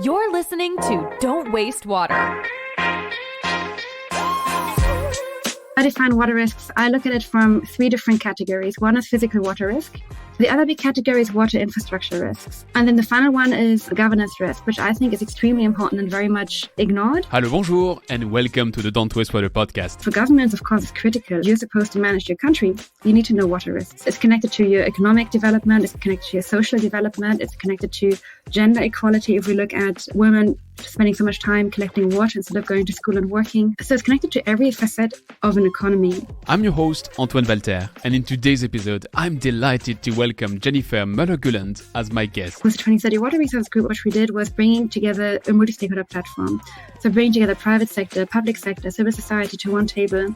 You're listening to Don't Waste Water. I define water risks. I look at it from three different categories. One is physical water risk. The other big category is water infrastructure risks. And then the final one is governance risk, which I think is extremely important and very much ignored. Hello, bonjour, and welcome to the Don't Waste Water podcast. For governments, of course, it's critical. You're supposed to manage your country. You need to know water risks. It's connected to your economic development. It's connected to your social development. It's connected to gender equality. If we look at women spending so much time collecting water instead of going to school and working. So it's connected to every facet of an economy. I'm your host, Antoine Walter, and in today's episode, I'm delighted to welcome Jennifer Möller-Gulland as my guest. With the 2030 Water Resource Group, what we did was bringing together a multi-stakeholder platform. So bringing together private sector, public sector, civil society to one table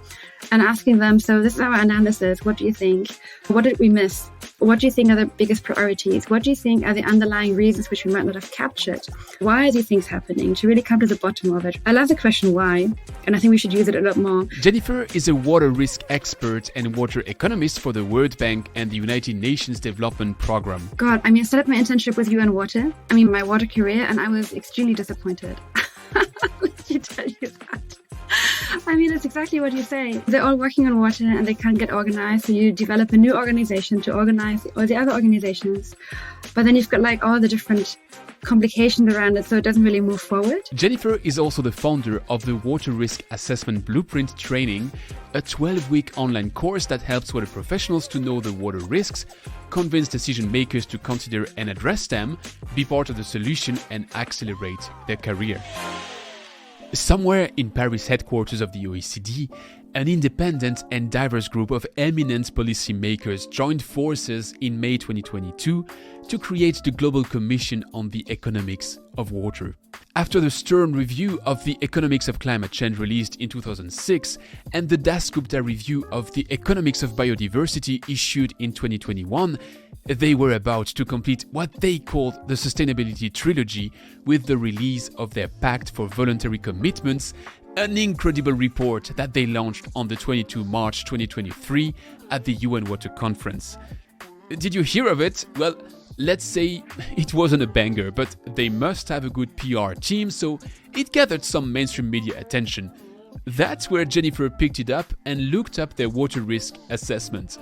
and asking them, so this is our analysis. What do you think? What did we miss? What do you think are the biggest priorities? What do you think are the underlying reasons which we might not have captured? Why are these things happening? To really come to the bottom of it. I love the question why, and I think we should use it a lot more. Jennifer is a water risk expert and water economist for the World Bank and the United Nations Development Programme. God, I started my internship with UN Water. My water career, and I was extremely disappointed. Let me tell you that. It's exactly what you say. They're all working on water and they can't get organized. So you develop a new organization to organize all the other organizations. But then you've got all the different complications around it, so it doesn't really move forward. Jennifer is also the founder of the Water Risk Assessment Blueprint Training, a 12-week online course that helps water professionals to know the water risks, convince decision makers to consider and address them, be part of the solution, and accelerate their career. Somewhere in Paris headquarters of the OECD, an independent and diverse group of eminent policymakers joined forces in May 2022 to create the Global Commission on the Economics of Water. After the stern review of the Economics of Climate Change released in 2006 and the Dasgupta review of the Economics of Biodiversity issued in 2021, they were about to complete what they called the Sustainability Trilogy with the release of their Pact for Voluntary Commitments, an incredible report that they launched on the 22 March 2023 at the UN Water Conference. Did you hear of it? Well, let's say it wasn't a banger, but they must have a good PR team, so it gathered some mainstream media attention. That's where Jennifer picked it up and looked up their water risk assessment.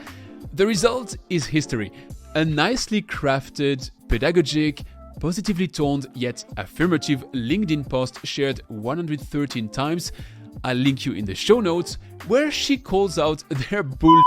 The result is history. A nicely crafted, pedagogic, positively toned yet affirmative LinkedIn post shared 113 times. I'll link you in the show notes, where she calls out their bull.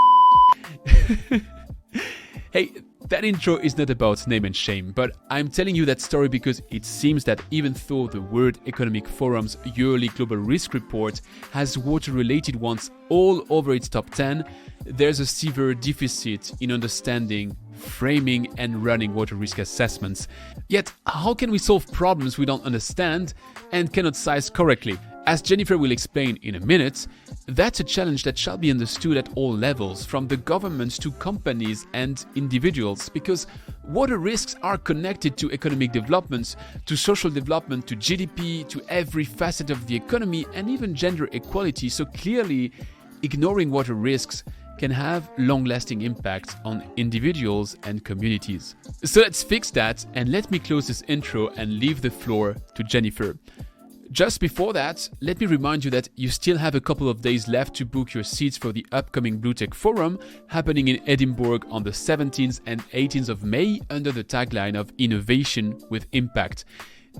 Hey, that intro is not about name and shame, but I'm telling you that story because it seems that even though the World Economic Forum's yearly global risk report has water-related ones all over its top 10, there's a severe deficit in understanding, framing, and running water risk assessments. Yet, how can we solve problems we don't understand and cannot size correctly? As Jennifer will explain in a minute, that's a challenge that shall be understood at all levels, from the governments to companies and individuals, because water risks are connected to economic developments, to social development, to GDP, to every facet of the economy, and even gender equality. So clearly, ignoring water risks can have long-lasting impacts on individuals and communities. So let's fix that, and let me close this intro and leave the floor to Jennifer. Just before that, let me remind you that you still have a couple of days left to book your seats for the upcoming Blue Tech Forum happening in Edinburgh on the 17th and 18th of May under the tagline of Innovation with Impact.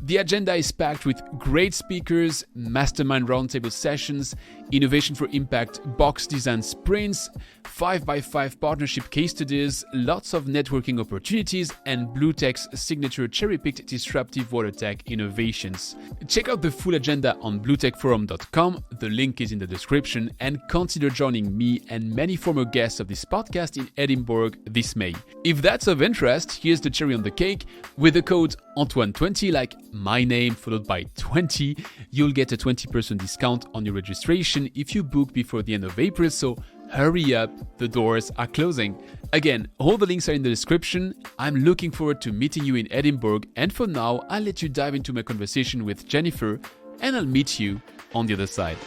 The agenda is packed with great speakers, mastermind roundtable sessions, innovation for impact box design sprints, 5x5 partnership case studies, lots of networking opportunities, and Blue Tech's signature cherry-picked disruptive water tech innovations. Check out the full agenda on bluetechforum.com, the link is in the description, and consider joining me and many former guests of this podcast in Edinburgh this May. If that's of interest, here's the cherry on the cake. With the code Antoine20, like my name followed by 20, you'll get a 20% discount on your registration if you book before the end of April, so hurry up, the doors are closing. Again, all the links are in the description. I'm looking forward to meeting you in Edinburgh, and for now, I'll let you dive into my conversation with Jennifer, and I'll meet you on the other side.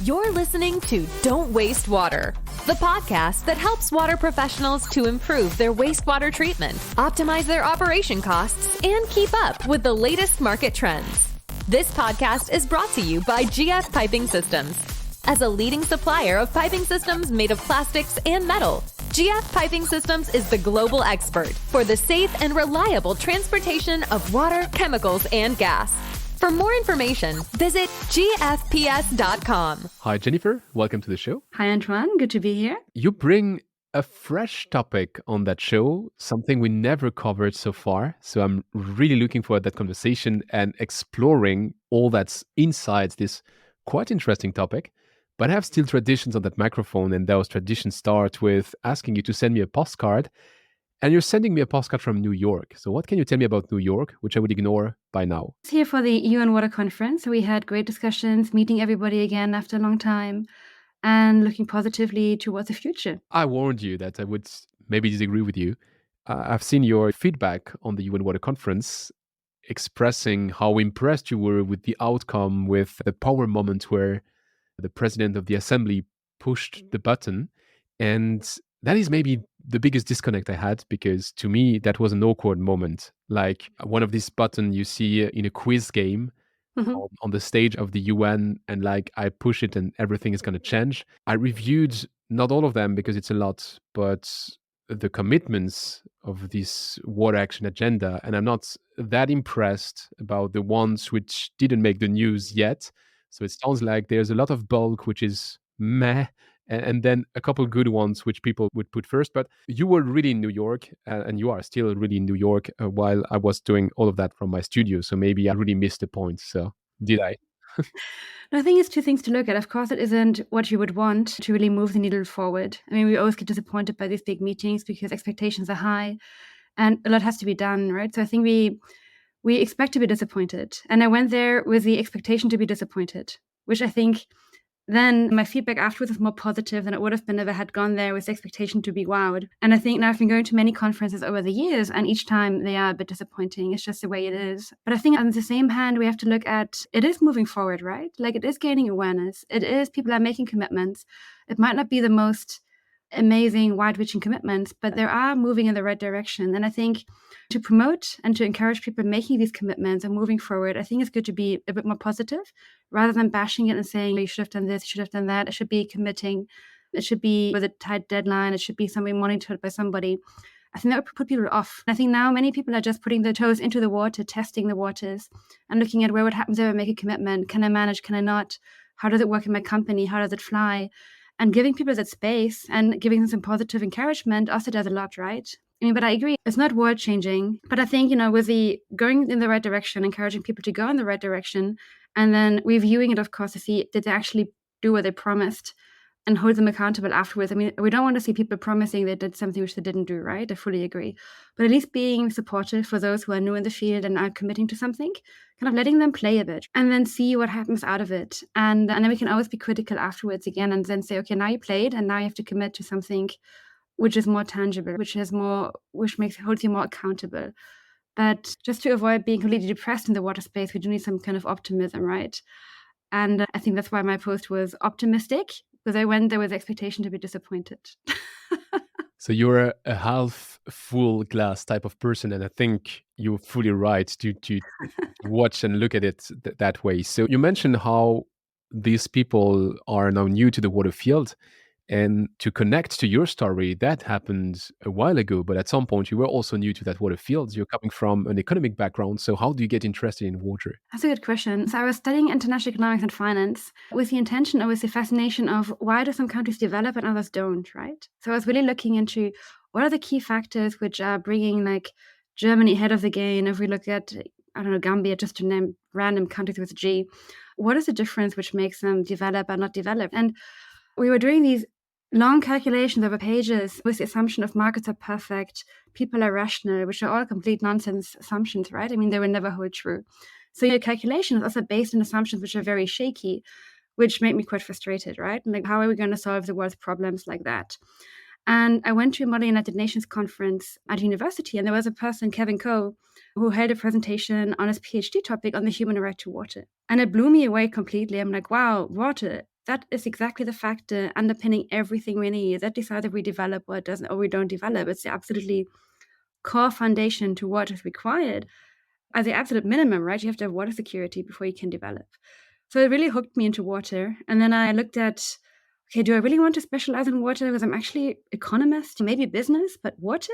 You're listening to Don't Waste Water. the podcast that helps water professionals to improve their wastewater treatment, optimize their operation costs, and keep up with the latest market trends. This podcast is brought to you by GF Piping Systems. As a leading supplier of piping systems made of plastics and metal, GF Piping Systems is the global expert for the safe and reliable transportation of water, chemicals, and gas. For more information, visit gfps.com. Hi, Jennifer. Welcome to the show. Hi, Antoine. Good to be here. You bring a fresh topic on that show, something we never covered so far. So I'm really looking forward to that conversation and exploring all that's inside this quite interesting topic. But I have still traditions on that microphone, and those traditions start with asking you to send me a postcard. And you're sending me a postcard from New York. So what can you tell me about New York, which I would ignore by now? I was here for the UN Water Conference. So we had great discussions, meeting everybody again after a long time, and looking positively towards the future. I warned you that I would maybe disagree with you. I've seen your feedback on the UN Water Conference expressing how impressed you were with the outcome, with the power moment where the president of the assembly pushed the button. And that is maybe the biggest disconnect I had, because to me, that was an awkward moment. Like one of these buttons you see in a quiz game on the stage of the UN, and like I push it and everything is going to change. I reviewed not all of them because it's a lot, but the commitments of this water action agenda. And I'm not that impressed about the ones which didn't make the news yet. So it sounds like there's a lot of bulk, which is meh, and then a couple good ones which people would put first. But you were really in New York, and you are still really in New York, while I was doing all of that from my studio. So maybe I really missed the point. So did I? I think it's two things to look at. Of course, it isn't what you would want to really move the needle forward. I mean, we always get disappointed by these big meetings because expectations are high and a lot has to be done, right? So I think we expect to be disappointed. And I went there with the expectation to be disappointed, which I think then my feedback afterwards was more positive than it would have been if I had gone there with the expectation to be wowed. And I think now I've been going to many conferences over the years, and each time they are a bit disappointing. It's just the way it is. But I think on the same hand, we have to look at it is moving forward, right? Like it is gaining awareness. It is, people are making commitments. It might not be the most amazing, wide-reaching commitments, but they are moving in the right direction. And I think to promote and to encourage people making these commitments and moving forward, I think it's good to be a bit more positive rather than bashing it and saying, you should have done this, you should have done that. It should be committing. It should be with a tight deadline. It should be something monitored by somebody. I think that would put people off. I think now many people are just putting their toes into the water, testing the waters and looking at what happens if I make a commitment. Can I manage? Can I not? How does it work in my company? How does it fly? And giving people that space and giving them some positive encouragement also does a lot, right? I mean, but I agree, it's not world changing. But I think, with the going in the right direction, encouraging people to go in the right direction, and then reviewing it, of course, to see did they actually do what they promised and hold them accountable afterwards. I mean, we don't want to see people promising they did something which they didn't do, right? I fully agree. But at least being supportive for those who are new in the field and are committing to something, kind of letting them play a bit and then see what happens out of it. And then we can always be critical afterwards again and then say, okay, now you played and now you have to commit to something which is more tangible, which holds you more accountable. But just to avoid being completely depressed in the water space, we do need some kind of optimism, right? And I think that's why my post was optimistic, because I went there with the expectation to be disappointed. So you're a half full glass type of person, and I think you're fully right to watch and look at it that way. So you mentioned how these people are now new to the water field, and to connect to your story, that happened a while ago, but at some point you were also new to that water field. You're coming from an economic background, so how do you get interested in water? That's a good question. So I was studying international economics and finance with the intention, or with the fascination of why do some countries develop and others don't, right? So I was really looking into what are the key factors which are bringing like Germany ahead of the game. If we look at, I don't know, Gambia, just to name random countries with G, what is the difference which makes them develop and not develop? And we were doing these long calculations over pages with the assumption of markets are perfect, people are rational, which are all complete nonsense assumptions, right? I mean, they will never hold true. So your calculation is also based on assumptions which are very shaky, which made me quite frustrated, right? Like, how are we going to solve the world's problems like that? And I went to a Model United Nations conference at university, and there was a person, Kevin Coe, who held a presentation on his PhD topic on the human right to water. And it blew me away completely. I'm like, wow, water, that is exactly the factor underpinning everything we need. That decides if we develop or it doesn't, or we don't develop. It's the absolutely core foundation to what is required. As the absolute minimum, right? You have to have water security before you can develop. So it really hooked me into water. And then I looked at, okay, do I really want to specialize in water? Because I'm actually economist, maybe business, but water?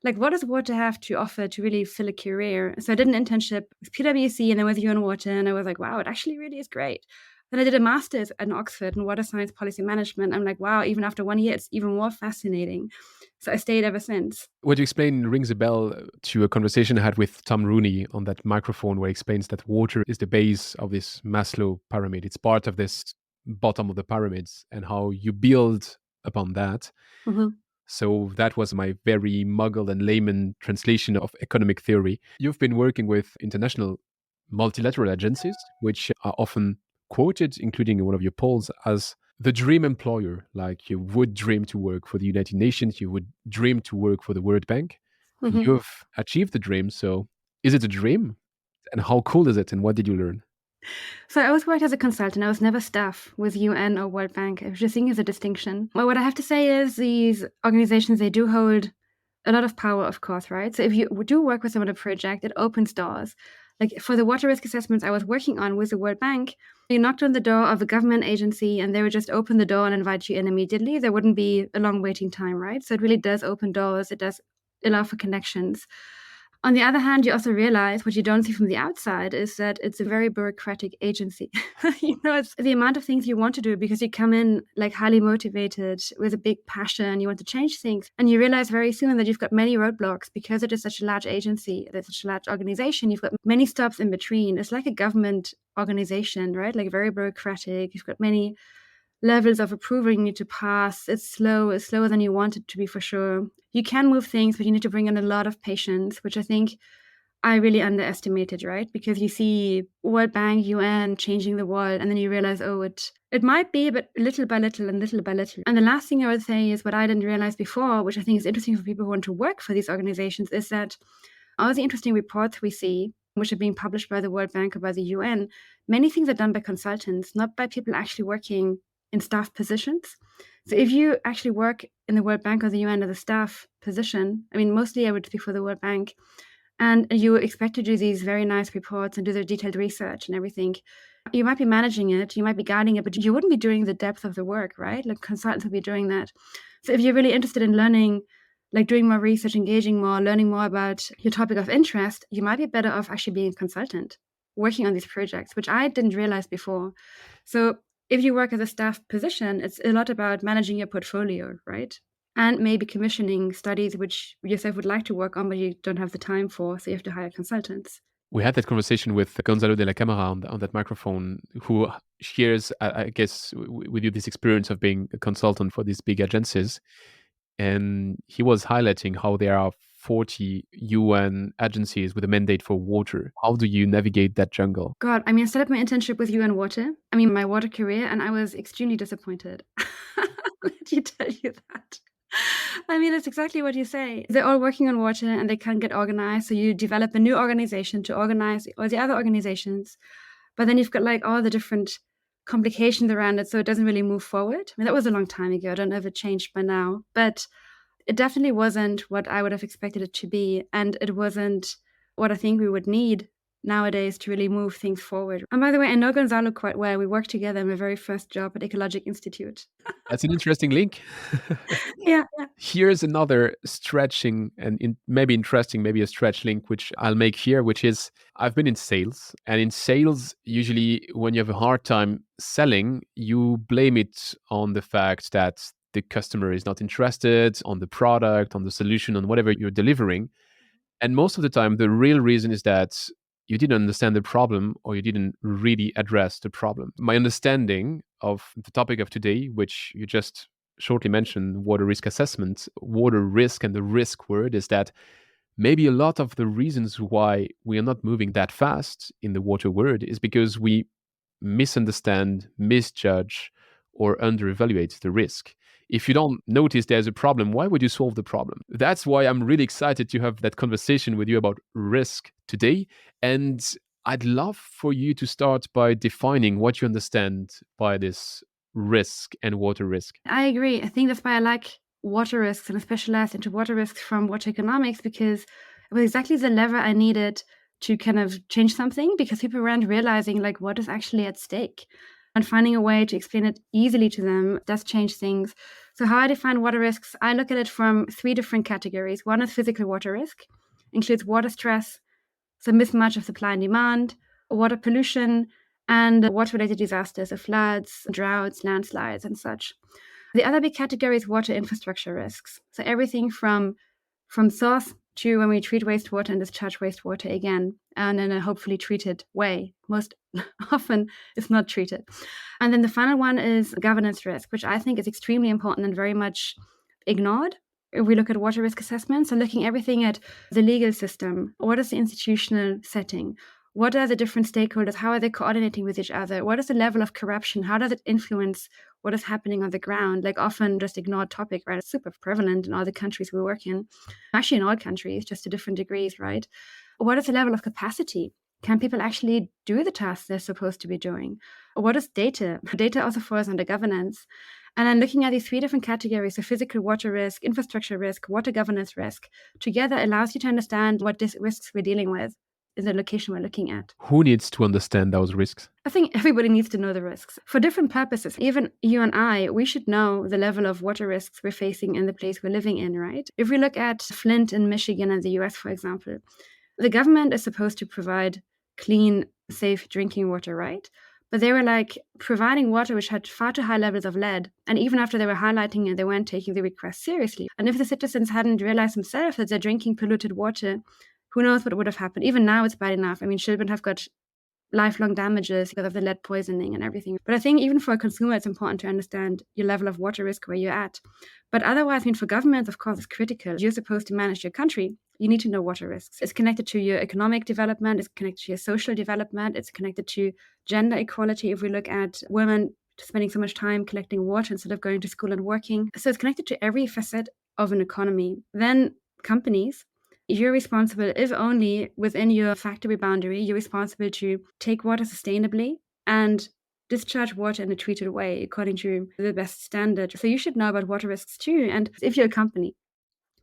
Like, what does water have to offer to really fill a career? So I did an internship with PwC and then with UN Water, and I was like, wow, it actually really is great. Then I did a master's at Oxford in water science policy management. I'm like, wow, even after 1 year, it's even more fascinating. So I stayed ever since. What you explain rings a bell to a conversation I had with Tom Rooney on that microphone, where he explains that water is the base of this Maslow pyramid. It's part of this bottom of the pyramids and how you build upon that. Mm-hmm. So that was my very muggle and layman translation of economic theory. You've been working with international multilateral agencies, which are often quoted, including in one of your polls, as the dream employer. Like, you would dream to work for the United Nations, you would dream to work for the World Bank. Mm-hmm. You've achieved the dream. So is it a dream? And how cool is it? And what did you learn? So I always worked as a consultant. I was never staff with UN or World Bank. I was just thinking as a distinction. Well, what I have to say is these organizations, they do hold a lot of power, of course, right? So if you do work with them on a project, it opens doors. Like for the water risk assessments I was working on with the World Bank, you knocked on the door of a government agency and they would just open the door and invite you in immediately. There wouldn't be a long waiting time, right? So it really does open doors. It does allow for connections. On the other hand, you also realize what you don't see from the outside is that it's a very bureaucratic agency. It's the amount of things you want to do because you come in like highly motivated with a big passion, you want to change things. And you realize very soon that you've got many roadblocks because it is such a large agency, there's such a large organization. You've got many stops in between. It's like a government organization, right? Like very bureaucratic. You've got many levels of approval you need to pass. It's slower than you want it to be, for sure. You can move things, but you need to bring in a lot of patience, which I think I really underestimated, right? Because you see World Bank, UN changing the world, and then you realize, oh, it might be, but little by little and little by little. And the last thing I would say is what I didn't realize before, which I think is interesting for people who want to work for these organizations, is that all the interesting reports we see, which are being published by the World Bank or by the UN, many things are done by consultants, not by people actually working in staff positions. So if you actually work in the World Bank or the UN as a staff position, I mean, mostly I would speak for the World Bank, and you expect to do these very nice reports and do the detailed research and everything, you might be managing it, you might be guiding it, but you wouldn't be doing the depth of the work, right? Like consultants would be doing that. So if you're really interested in learning, like doing more research, engaging more, learning more about your topic of interest, you might be better off actually being a consultant, working on these projects, which I didn't realize before. So if you work as a staff position, it's a lot about managing your portfolio, right? And maybe commissioning studies which yourself would like to work on, but you don't have the time for, so you have to hire consultants. We had that conversation with Gonzalo de la Camara on that microphone, who shares, I guess, with you this experience of being a consultant for these big agencies. And he was highlighting how there are 40 UN agencies with a mandate for water. How do you navigate that jungle? God, I mean, I set up my internship with UN Water. I mean, my water career, and I was extremely disappointed. Let you tell you that. I mean, it's exactly what you say. They're all working on water and they can't get organized. So you develop a new organization to organize all the other organizations. But then you've got like all the different complications around it. So it doesn't really move forward. I mean, that was a long time ago. I don't know if it changed by now. But it definitely wasn't what I would have expected it to be. And it wasn't what I think we would need nowadays to really move things forward. And by the way, I know Gonzalo quite well. We worked together in my very first job at Ecologic Institute. That's an interesting link. Yeah. Here's another stretching and maybe interesting, maybe a stretch link, which I'll make here, which is I've been in sales. And in sales, usually when you have a hard time selling, you blame it on the fact that the customer is not interested, on the product, on the solution, on whatever you're delivering. And most of the time, the real reason is that you didn't understand the problem or you didn't really address the problem. My understanding of the topic of today, which you just shortly mentioned, water risk assessment, water risk and the risk word, is that maybe a lot of the reasons why we are not moving that fast in the water world is because we misunderstand, misjudge, or underevaluate the risk. If you don't notice there's a problem, why would you solve the problem? That's why I'm really excited to have that conversation with you about risk today. And I'd love for you to start by defining what you understand by this risk and water risk. I agree. I think that's why I like water risks and I specialized into water risks from water economics, because it was exactly the lever I needed to kind of change something, because people weren't realizing like what is actually at stake, and finding a way to explain it easily to them does change things. So how I define water risks, I look at it from 3 different categories. One is physical water risk, includes water stress, so mismatch of supply and demand, water pollution, and water-related disasters, so floods, droughts, landslides, and such. The other big category is water infrastructure risks. So everything from source to when we treat wastewater and discharge wastewater again, and in a hopefully treated way. Most often it's not treated. And then the final one is governance risk, which I think is extremely important and very much ignored. If we look at water risk assessments, so looking everything at the legal system, what is the institutional setting? What are the different stakeholders? How are they coordinating with each other? What is the level of corruption? How does it influence what is happening on the ground? Like often just ignored topic, right? It's super prevalent in all the countries we work in. Actually in all countries, just to different degrees, right? What is the level of capacity? Can people actually do the tasks they're supposed to be doing? What is data? Data also falls under governance. And then looking at these 3 different categories, so physical water risk, infrastructure risk, water governance risk, together allows you to understand what risks we're dealing with in the location we're looking at. Who needs to understand those risks? I think everybody needs to know the risks for different purposes. Even you and I, we should know the level of water risks we're facing in the place we're living in, right? If we look at Flint in Michigan and the US, for example, the government is supposed to provide clean, safe drinking water, right? But they were like providing water which had far too high levels of lead. And even after they were highlighting it, they weren't taking the request seriously. And if the citizens hadn't realized themselves that they're drinking polluted water, who knows what would have happened? Even now it's bad enough. I mean, children have got lifelong damages because of the lead poisoning and everything. But I think even for a consumer, it's important to understand your level of water risk where you're at. But otherwise, I mean, for governments, of course, it's critical. You're supposed to manage your country. You need to know water risks. It's connected to your economic development. It's connected to your social development. It's connected to gender equality. If we look at women spending so much time collecting water instead of going to school and working. So it's connected to every facet of an economy. Then companies, you're responsible, if only within your factory boundary, you're responsible to take water sustainably and discharge water in a treated way according to the best standard. So you should know about water risks too. And if you're a company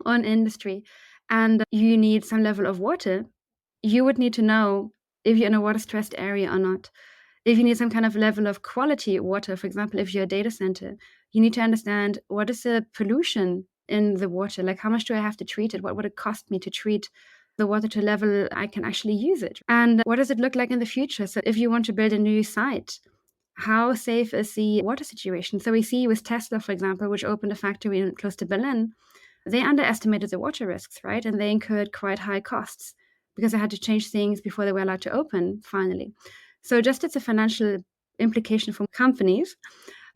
or an industry and you need some level of water, you would need to know if you're in a water stressed area or not. If you need some kind of level of quality water, for example, if you're a data center, you need to understand what is the pollution in the water, like how much do I have to treat it? What would it cost me to treat the water to a level I can actually use it? And what does it look like in the future? So if you want to build a new site, how safe is the water situation? So we see with Tesla, for example, which opened a factory close to Berlin, they underestimated the water risks, right? And they incurred quite high costs because they had to change things before they were allowed to open finally. So just it's a financial implication for companies.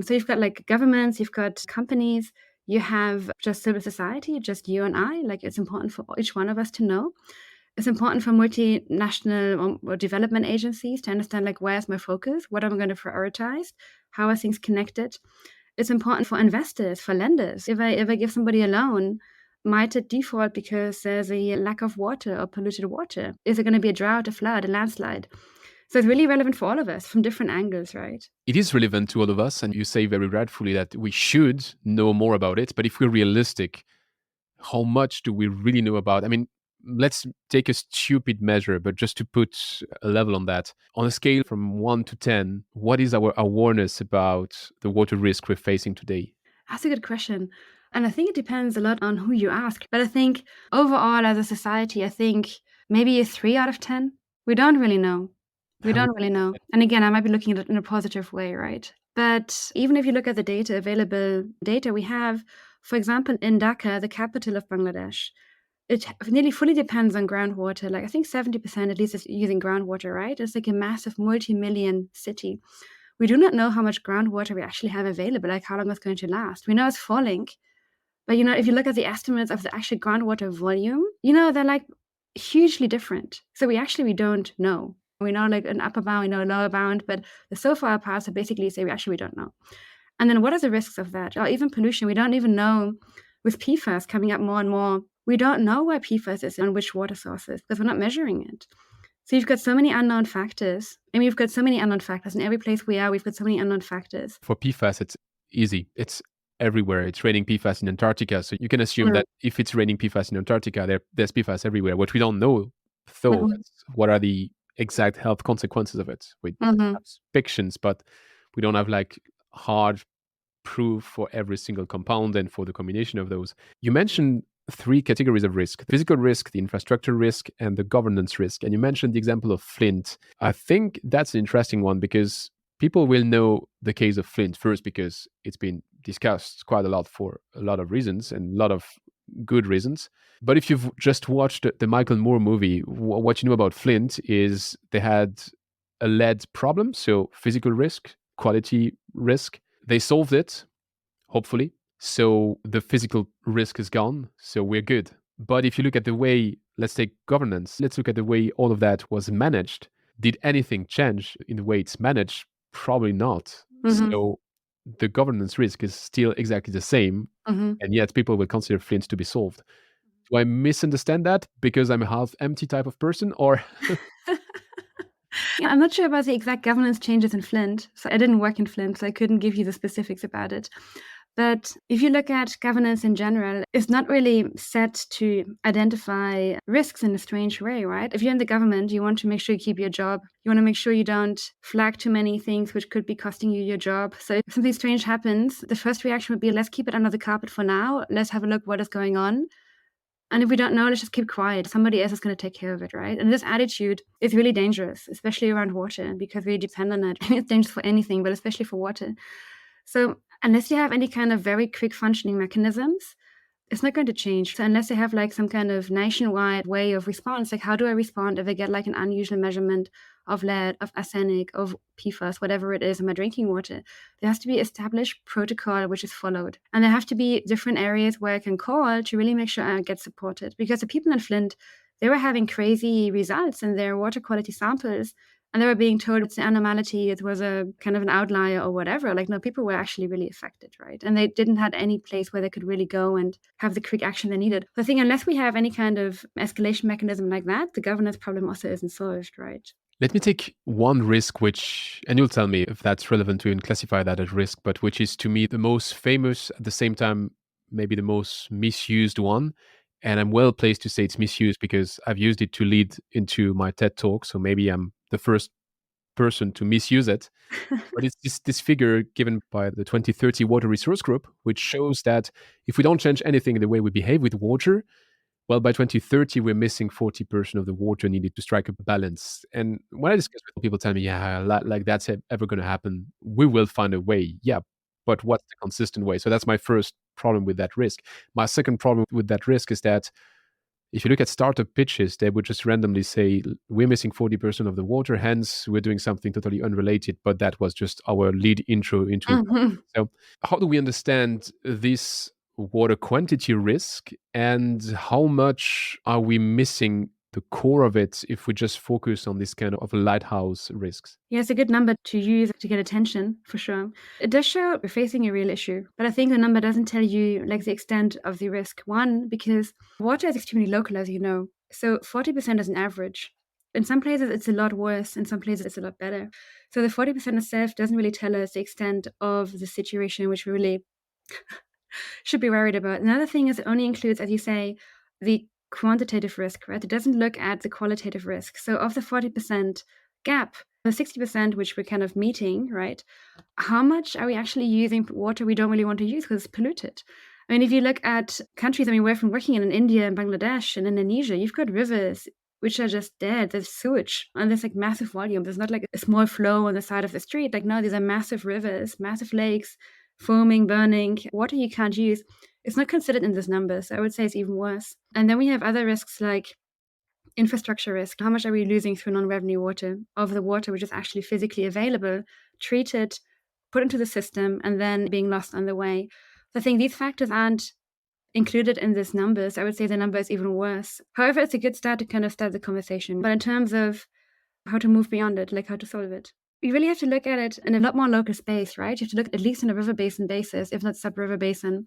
So you've got like governments, you've got companies, you have just civil society, just you and I. Like it's important for each one of us to know. It's important for multinational or development agencies to understand like where's my focus, what am I going to prioritize, how are things connected. It's important for investors, for lenders. If I give somebody a loan, might it default because there's a lack of water or polluted water? Is it going to be a drought, a flood, a landslide? So it's really relevant for all of us from different angles, right? It is relevant to all of us, and you say very rightfully that we should know more about it. But if we're realistic, how much do we really know about? I mean, let's take a stupid measure, but just to put a level on that. On a scale from 1 to 10, what is our awareness about the water risk we're facing today? That's a good question. And I think it depends a lot on who you ask. But I think overall, as a society, I think maybe a 3 out of 10. We don't really know. We don't really know. And again, I might be looking at it in a positive way, right? But even if you look at the data, available data we have, for example, in Dhaka, the capital of Bangladesh, it nearly fully depends on groundwater. Like I think 70% at least is using groundwater, right? It's like a massive multi-million city. We do not know how much groundwater we actually have available, like how long it's going to last. We know it's falling. But, if you look at the estimates of the actual groundwater volume, they're like hugely different. So we don't know. We know like an upper bound, we know a lower bound, but the so far parts are basically say we don't know. And then what are the risks of that? Or even pollution, we don't even know with PFAS coming up more and more. We don't know where PFAS is on which water sources because we're not measuring it. So you've got so many unknown factors. I mean, we've got so many unknown factors. In every place we are, we've got so many unknown factors. For PFAS, it's easy. It's everywhere. It's raining PFAS in Antarctica. So you can assume that if it's raining PFAS in Antarctica, there's PFAS everywhere. What we don't know, though, Mhm. is what are the exact health consequences of it. We Mhm. have suspicions, but we don't have like hard proof for every single compound and for the combination of those. You mentioned three categories of risk: physical risk, the infrastructure risk, and the governance risk. And you mentioned the example of Flint. I think that's an interesting one because people will know the case of Flint first because it's been discussed quite a lot for a lot of reasons and a lot of good reasons. But if you've just watched the Michael Moore movie, what you know about Flint is they had a lead problem, so physical risk, quality risk. They solved it, hopefully. So the physical risk is gone. So we're good. But if you look at the way, let's take governance, let's look at the way all of that was managed. Did anything change in the way it's managed? Probably not. Mhm. So the governance risk is still exactly the same. Mhm. And yet people will consider Flint to be solved. Do I misunderstand that because I'm a half empty type of person? Or Yeah, I'm not sure about the exact governance changes in Flint. So I didn't work in Flint, so I couldn't give you the specifics about it. But if you look at governance in general, it's not really set to identify risks in a strange way, right? If you're in the government, you want to make sure you keep your job. You want to make sure you don't flag too many things which could be costing you your job. So if something strange happens, the first reaction would be, let's keep it under the carpet for now. Let's have a look what is going on. And if we don't know, let's just keep quiet. Somebody else is going to take care of it, right? And this attitude is really dangerous, especially around water, because we depend on it. It's dangerous for anything, but especially for water. So unless you have any kind of very quick functioning mechanisms, it's not going to change. So unless they have like some kind of nationwide way of response, like how do I respond if I get like an unusual measurement of lead, of arsenic, of PFAS, whatever it is in my drinking water, there has to be established protocol which is followed. And there have to be different areas where I can call to really make sure I get supported. Because the people in Flint, they were having crazy results in their water quality samples. And they were being told it's an anomaly, it was a kind of an outlier or whatever. Like, no, people were actually really affected, right? And they didn't have any place where they could really go and have the quick action they needed. So I think unless we have any kind of escalation mechanism like that, the governance problem also isn't solved, right? let me take one risk, which, and you'll tell me if that's relevant to even classify that as risk, but which is to me the most famous, at the same time, maybe the most misused one. And I'm well placed to say it's misused because I've used it to lead into my TED talk. So maybe I'm the first person to misuse it. But it's this figure given by the 2030 Water Resource Group, which shows that if we don't change anything in the way we behave with water, well, by 2030, we're missing 40% of the water needed to strike a balance. And when I discuss with people, tell me, yeah, like that's ever going to happen. We will find a way. Yeah. But what's the consistent way? So that's my first problem with that risk. My second problem with that risk is that if you look at startup pitches, they would just randomly say, we're missing 40% of the water, hence we're doing something totally unrelated. But that was just our lead intro into. Mhm. So, how do we understand this water quantity risk and how much are we missing the core of it if we just focus on this kind of lighthouse risks? Yeah, it's a good number to use to get attention, for sure. It does show we're facing a real issue, but I think the number doesn't tell you like the extent of the risk. One, because water is extremely local, as you know. So 40% is an average. In some places, it's a lot worse. In some places, it's a lot better. So the 40% itself doesn't really tell us the extent of the situation, which we really should be worried about. Another thing is it only includes, as you say, the quantitative risk, right? It doesn't look at the qualitative risk. So of the 40% gap, the 60% which we're kind of meeting, right? How much are we actually using water we don't really want to use because it's polluted? I mean, if you look at countries, I mean, we're from working in India and Bangladesh and Indonesia, you've got rivers which are just dead. There's sewage and there's like massive volume. There's not like a small flow on the side of the street. Like, no, these are massive rivers, massive lakes, foaming, burning, water you can't use. It's not considered in this number. So I would say it's even worse. And then we have other risks like infrastructure risk. How much are we losing through non-revenue water of the water which is actually physically available, treated, put into the system, and then being lost on the way? So I think these factors aren't included in this numbers. I would say the number is even worse. However, it's a good start to kind of start the conversation. But in terms of how to move beyond it, like how to solve it, you really have to look at it in a lot more local space, right? You have to look at least on a river basin basis, if not sub-river basin,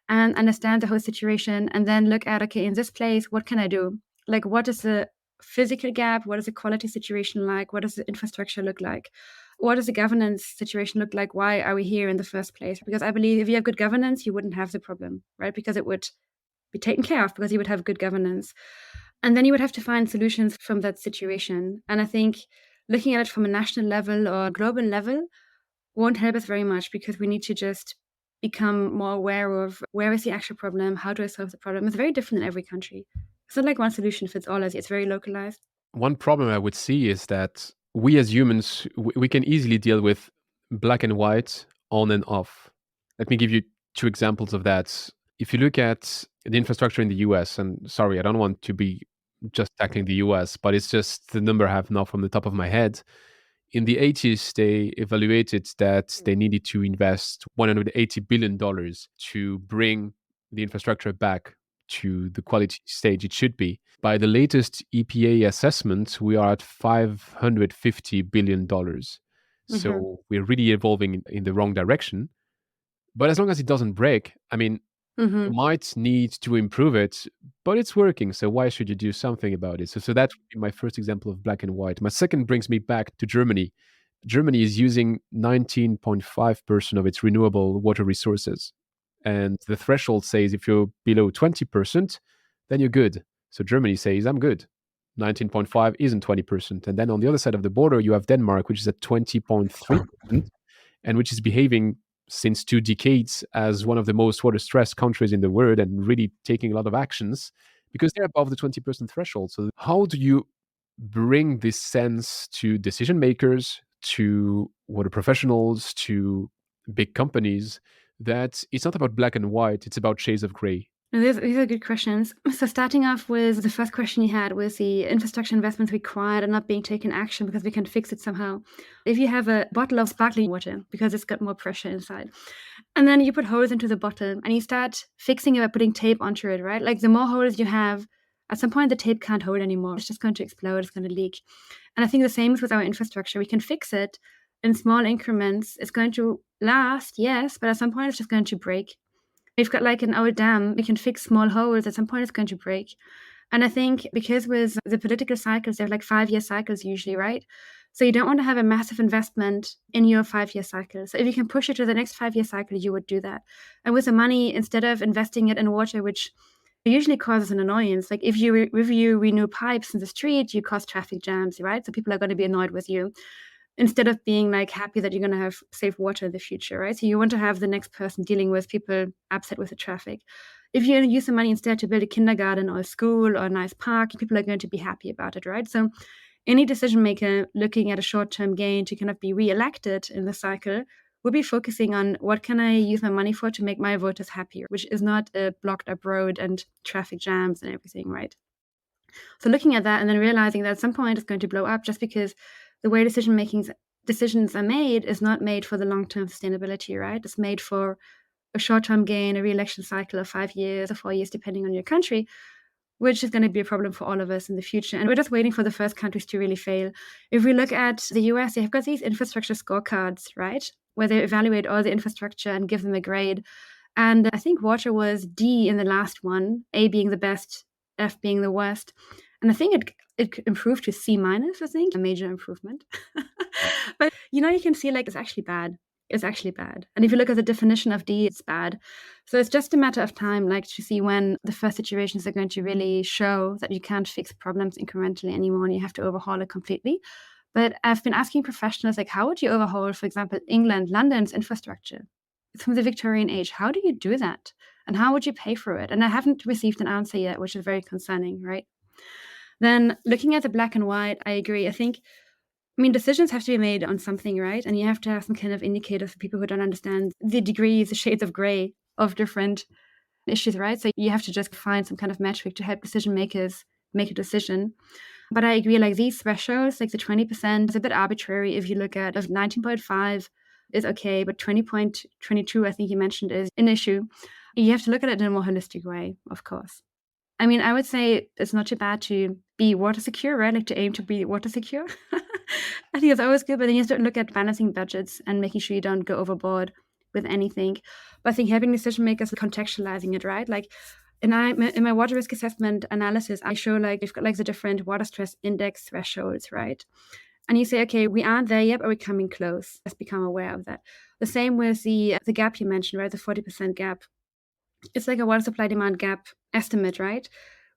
and understand the whole situation, and then look at, okay, in this place, what can I do? Like, what is the physical gap? What is the quality situation like? What does the infrastructure look like? What does the governance situation look like? Why are we here in the first place? Because I believe if you have good governance, you wouldn't have the problem, right? Because it would be taken care of because you would have good governance. And then you would have to find solutions from that situation. And I think looking at it from a national level or global level won't help us very much because we need to just become more aware of where is the actual problem, how do I solve the problem. It's very different in every country. It's not like one solution fits all, as it's very localized. One problem I would see is that we as humans, we can easily deal with black and white, on and off. Let me give you two examples of that. If you look at the infrastructure in the US, and sorry, I don't want to be just tackling the US, but it's just the number I have now from the top of my head. In the 80s, they evaluated that they needed to invest $180 billion to bring the infrastructure back to the quality stage it should be. By the latest EPA assessment, we are at $550 billion. So we're really evolving in the wrong direction. But as long as it doesn't break, I mean, you might need to improve it, but it's working. So why should you do something about it? So that would be my first example of black and white. My second brings me back to Germany. Germany is using 19.5% of its renewable water resources. And the threshold says if you're below 20%, then you're good. So Germany says, I'm good. 19.5 isn't 20%. And then on the other side of the border, you have Denmark, which is at 20.3%, and which is behaving since 2 decades as one of the most water-stressed countries in the world and really taking a lot of actions because they're above the 20% threshold. So how do you bring this sense to decision makers, to water professionals, to big companies, that it's not about black and white, it's about shades of gray? These are good questions. So starting off with the first question you had was the infrastructure investments required and not being taken action because we can fix it somehow. If you have a bottle of sparkling water because it's got more pressure inside, and then you put holes into the bottle and you start fixing it by putting tape onto it, right? Like the more holes you have, at some point the tape can't hold anymore. It's just going to explode, it's going to leak. And I think the same is with our infrastructure. We can fix it in small increments. It's going to last, yes, but at some point it's just going to break. We've got like an old dam, we can fix small holes, at some point it's going to break. And I think because with the political cycles, they're like 5-year cycles usually, right? So you don't want to have a massive investment in your 5-year cycle. So if you can push it to the next 5-year cycle, you would do that. And with the money, instead of investing it in water, which usually causes an annoyance, like if you renew pipes in the street, you cause traffic jams, right? So people are going to be annoyed with you, instead of being like happy that you're going to have safe water in the future, right? So you want to have the next person dealing with people upset with the traffic. If you use the money instead to build a kindergarten or a school or a nice park, people are going to be happy about it, right? So any decision maker looking at a short-term gain to kind of be re-elected in the cycle will be focusing on what can I use my money for to make my voters happier, which is not a blocked up road and traffic jams and everything, right? So looking at that and then realizing that at some point it's going to blow up just because the way decisions are made is not made for the long-term sustainability, right? It's made for a short-term gain, a re-election cycle of 5 years or 4 years, depending on your country, which is going to be a problem for all of us in the future. And we're just waiting for the first countries to really fail. If we look at the US, they have got these infrastructure scorecards, right? Where they evaluate all the infrastructure and give them a grade. And I think water was D in the last one, A being the best, F being the worst. And I think it improved to C minus, I think, a major improvement. But, you can see like it's actually bad. It's actually bad. And if you look at the definition of D, it's bad. So it's just a matter of time, like to see when the first situations are going to really show that you can't fix problems incrementally anymore and you have to overhaul it completely. But I've been asking professionals, like, how would you overhaul, for example, London's infrastructure? It's from the Victorian age. How do you do that? And how would you pay for it? And I haven't received an answer yet, which is very concerning, right? Then looking at the black and white, I agree. Decisions have to be made on something, right? And you have to have some kind of indicator for people who don't understand the degrees, the shades of gray of different issues, right? So you have to just find some kind of metric to help decision makers make a decision. But I agree, like these thresholds, like the 20% is a bit arbitrary. If you look at 19.5 is okay, but 20.22, I think you mentioned, is an issue. You have to look at it in a more holistic way, of course. I would say it's not too bad to be water secure, right? Like to aim to be water secure. I think it's always good, but then you have to look at balancing budgets and making sure you don't go overboard with anything. But I think helping decision makers contextualizing it, right? Like in my water risk assessment analysis, I show you've got the different water stress index thresholds, right? And you say, okay, we aren't there yet, but we're coming close. Let's become aware of that. The same with the gap you mentioned, right? The 40% gap. It's like a water supply demand gap estimate, right?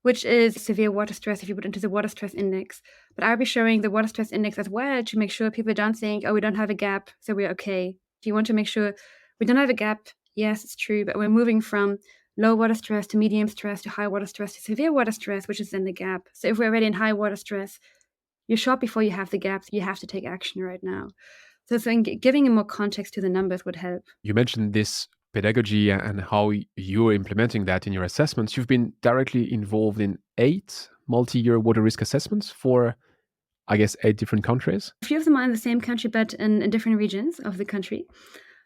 Which is severe water stress if you put into the water stress index. But I'll be showing the water stress index as well to make sure people don't think, oh, we don't have a gap, so we're okay. Do you want to make sure we don't have a gap? Yes, it's true, but we're moving from low water stress to medium stress to high water stress to severe water stress, which is then the gap. So if we're already in high water stress, you're short before you have the gaps. You have to take action right now. So giving more context to the numbers would help. You mentioned this pedagogy and how you're implementing that in your assessments. You've been directly involved in 8 multi-year water risk assessments for, I guess, 8 different countries. A few of them are in the same country, but in different regions of the country.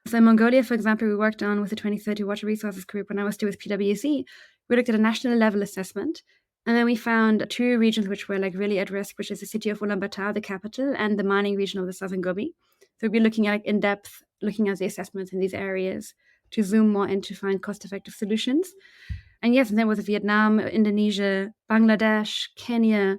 So in Mongolia, for example, we worked on with the 2030 Water Resources Group when I was still with PwC. We looked at a national level assessment. And then we found 2 regions which were really at risk, which is the city of Ulaanbaatar, the capital, and the mining region of the Southern Gobi. So we'll be looking at in depth, looking at the assessments in these areas to zoom more in to find cost-effective solutions. And yes, and then with Vietnam, Indonesia, Bangladesh, Kenya,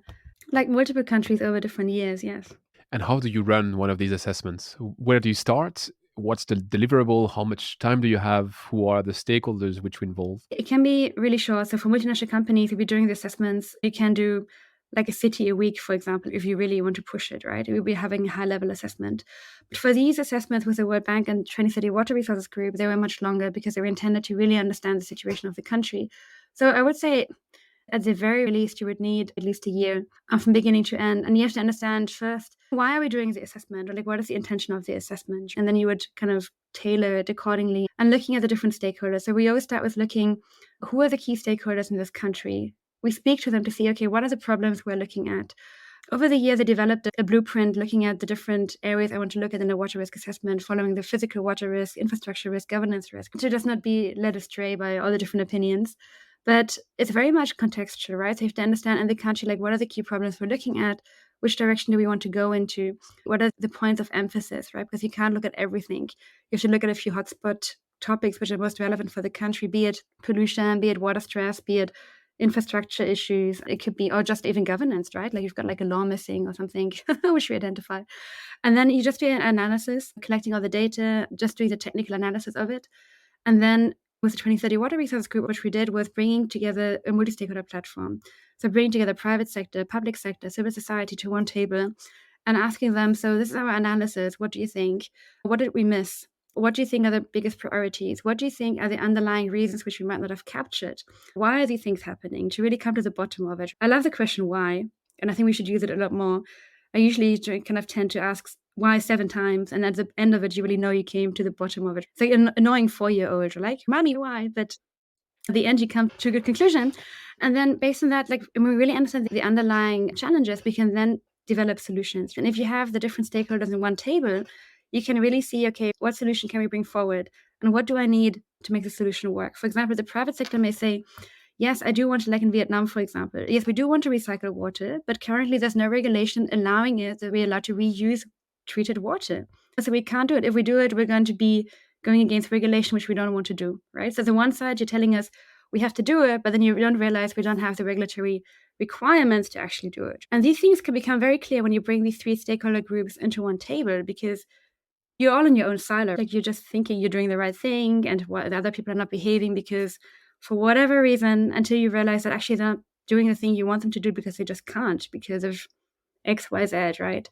multiple countries over different years, yes. And how do you run one of these assessments? Where do you start? What's the deliverable? How much time do you have? Who are the stakeholders which we involve? It can be really short. So for multinational companies, if you're doing the assessments, you can do a city a week, for example, if you really want to push it, right? We'll be having a high-level assessment. But for these assessments with the World Bank and 2030 Water Resources Group, they were much longer because they were intended to really understand the situation of the country. So I would say at the very least, you would need at least a year from beginning to end. And you have to understand first, why are we doing the assessment? Or what is the intention of the assessment? And then you would kind of tailor it accordingly and looking at the different stakeholders. So we always start with looking, who are the key stakeholders in this country? We speak to them to see, okay, what are the problems we're looking at? Over the years, I developed a blueprint looking at the different areas I want to look at in a water risk assessment, following the physical water risk, infrastructure risk, governance risk, to just not be led astray by all the different opinions. But it's very much contextual, right? So you have to understand in the country, what are the key problems we're looking at? Which direction do we want to go into? What are the points of emphasis, right? Because you can't look at everything. You have to look at a few hotspot topics which are most relevant for the country, be it pollution, be it water stress, be it infrastructure issues. It could be, or just even governance, right? You've got a law missing or something, which we identify. And then you just do an analysis, collecting all the data, just doing the technical analysis of it. And then with the 2030 Water Resources Group, which we did was bringing together a multi-stakeholder platform. So bringing together private sector, public sector, civil society to one table and asking them, so this is our analysis. What do you think? What did we miss? What do you think are the biggest priorities? What do you think are the underlying reasons which we might not have captured? Why are these things happening? To really come to the bottom of it. I love the question why, and I think we should use it a lot more. I usually kind of tend to ask why 7 times, and at the end of it, you really know you came to the bottom of it. It's like an annoying 4-year-old, you're like, Mommy, why? But at the end, you come to a good conclusion. And then based on that, when we really understand the underlying challenges, we can then develop solutions. And if you have the different stakeholders in one table, you can really see, okay, what solution can we bring forward? And what do I need to make the solution work? For example, the private sector may say, yes, I do want to, in Vietnam, for example. Yes, we do want to recycle water, but currently there's no regulation allowing it that we're allowed to reuse treated water. So we can't do it. If we do it, we're going to be going against regulation, which we don't want to do, right? So the one side, you're telling us we have to do it, but then you don't realize we don't have the regulatory requirements to actually do it. And these things can become very clear when you bring these 3 stakeholder groups into one table, because you're all in your own silo. You're just thinking you're doing the right thing and what the other people are not behaving because for whatever reason, until you realize that actually they're not doing the thing you want them to do because they just can't because of X, Y, Z, right?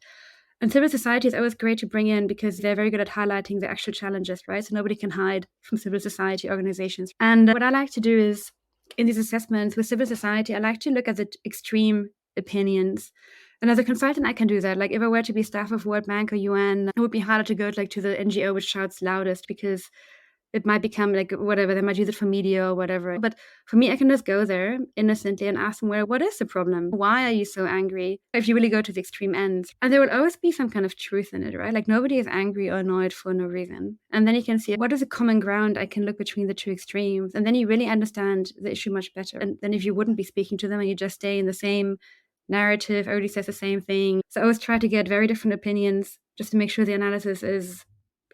And civil society is always great to bring in because they're very good at highlighting the actual challenges, right? So nobody can hide from civil society organizations. And what I like to do is, in these assessments with civil society, I like to look at the extreme opinions. And as a consultant, I can do that. If I were to be staff of World Bank or UN, it would be harder to go to the NGO which shouts loudest because it might become whatever, they might use it for media or whatever. But for me, I can just go there innocently and ask them, what is the problem? Why are you so angry? If you really go to the extreme ends. And there will always be some kind of truth in it, right? Nobody is angry or annoyed for no reason. And then you can see what is a common ground I can look between the 2 extremes. And then you really understand the issue much better. And then if you wouldn't be speaking to them and you just stay in the same narrative, everybody says the same thing. So I always try to get very different opinions just to make sure the analysis is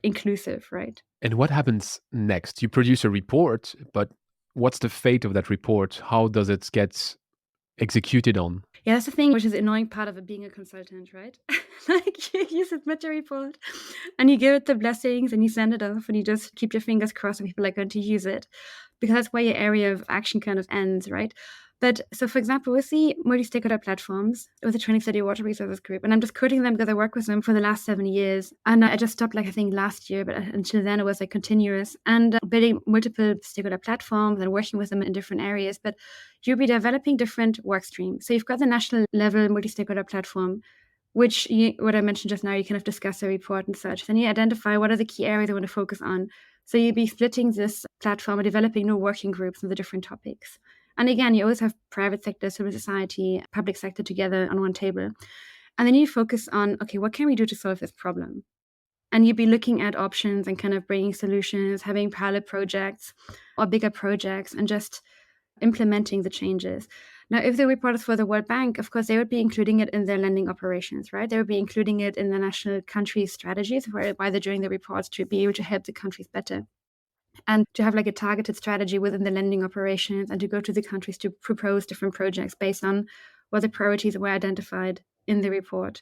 inclusive, right? And what happens next? You produce a report, but What's the fate of that report? How does it get executed on? Yeah, that's the thing, which is the annoying part of it being a consultant, right? Like you submit a report and you give it the blessings and you send it off and you just keep your fingers crossed that people are going to use it, because that's where your area of action kind of ends, right? But so, for example, with the multi-stakeholder platforms, with the 2030 Water Resources Group, and I'm just quoting them because I worked with them for the last 7 years. And I just stopped, like, I think last year, but until then it was like continuous and building multiple stakeholder platforms and working with them in different areas. But you'll be developing different work streams. So you've got the national level multi-stakeholder platform, which what I mentioned just now, you kind of discuss a report and such. Then you identify what are the key areas you want to focus on. So you'll be splitting this platform or developing new working groups on the different topics. And again, you always have private sector, civil society, public sector together on one table. And then you focus on, okay, what can we do to solve this problem? And you'd be looking at options and kind of bringing solutions, having pilot projects or bigger projects, and just implementing the changes. Now, if the report is for the World Bank, of course, they would be including it in their lending operations, right? They would be including it in the national country strategies, whereby they're doing the reports to be able to help the countries better, and to have like a targeted strategy within the lending operations, and to go to the countries to propose different projects based on what the priorities were identified in the report.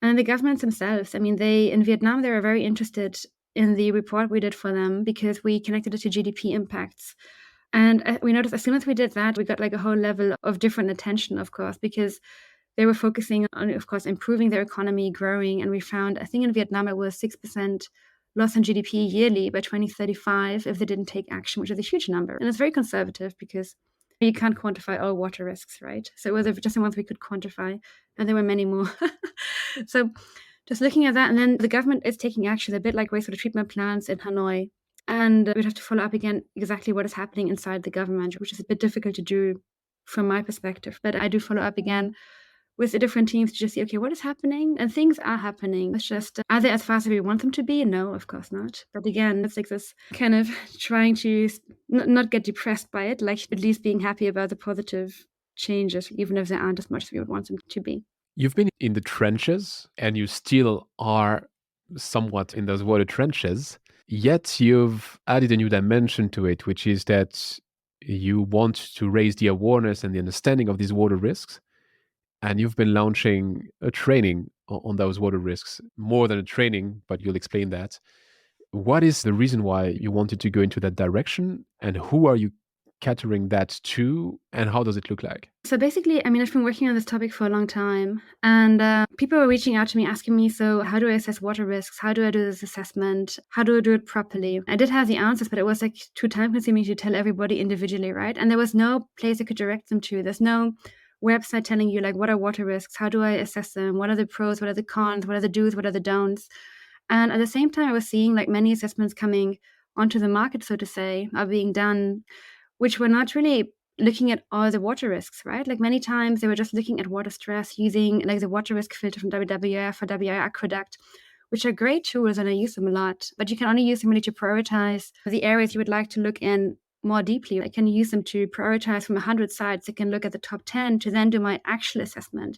And the governments themselves, I mean, in Vietnam, they were very interested in the report we did for them because we connected it to GDP impacts. And we noticed as soon as we did that, we got like a whole level of different attention, of course, because they were focusing on, of course, improving their economy, growing. And we found, I think in Vietnam, it was 6% loss in GDP yearly by 2035 if they didn't take action, which is a huge number. And it's very conservative because you can't quantify all water risks, right? So it was just the ones we could quantify, and there were many more. So just looking at that, and then the government is taking action, a bit like wastewater treatment plants in Hanoi. And we'd have to follow up again exactly what is happening inside the government, which is a bit difficult to do from my perspective. But I do follow up again with the different teams to just see, okay, what is happening? And things are happening. It's just, are they as fast as we want them to be? No, of course not. But again, it's like this kind of trying to not get depressed by it, like at least being happy about the positive changes, even if they aren't as much as we would want them to be. You've been in the trenches and you still are somewhat in those water trenches, yet you've added a new dimension to it, which is that you want to raise the awareness and the understanding of these water risks. And you've been launching a training on those water risks, more than a training, but you'll explain that. What is the reason why you wanted to go into that direction, and who are you catering that to, and how does it look like? So basically, I mean, I've been working on this topic for a long time, and people were reaching out to me asking me, so how do I assess water risks? How do I do this assessment? How do I do it properly? I did have the answers, but it was like too time consuming to tell everybody individually, right? And there was no place I could direct them to. There's no website telling you like, what are water risks? How do I assess them? What are the pros? What are the cons? What are the do's? What are the don'ts? And at the same time, I was seeing like many assessments coming onto the market, so to say, are being done, which were not really looking at all the water risks, right? Like many times they were just looking at water stress using like the water risk filter from WWF or WI Aqueduct, which are great tools and I use them a lot, but you can only use them really to prioritize the areas you would like to look in more deeply. I can use them to prioritize from 100 sites. I can look at the top 10 to then do my actual assessment.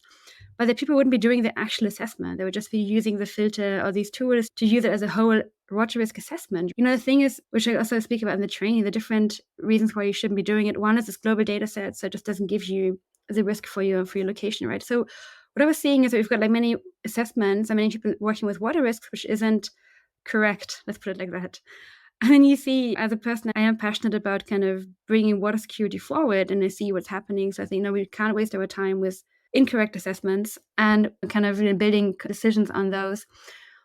But the people wouldn't be doing the actual assessment. They would just be using the filter or these tools to use it as a whole water risk assessment. You know, the thing is, which I also speak about in the training, the different reasons why you shouldn't be doing it. One is this global data set, so it just doesn't give you the risk for your location, right? So what I was seeing is that we've got like many assessments and many people working with water risks, which isn't correct. Let's put it like that. And then you see, as a person, I am passionate about kind of bringing water security forward, and I see what's happening. So I think, no, we can't waste our time with incorrect assessments and kind of building decisions on those.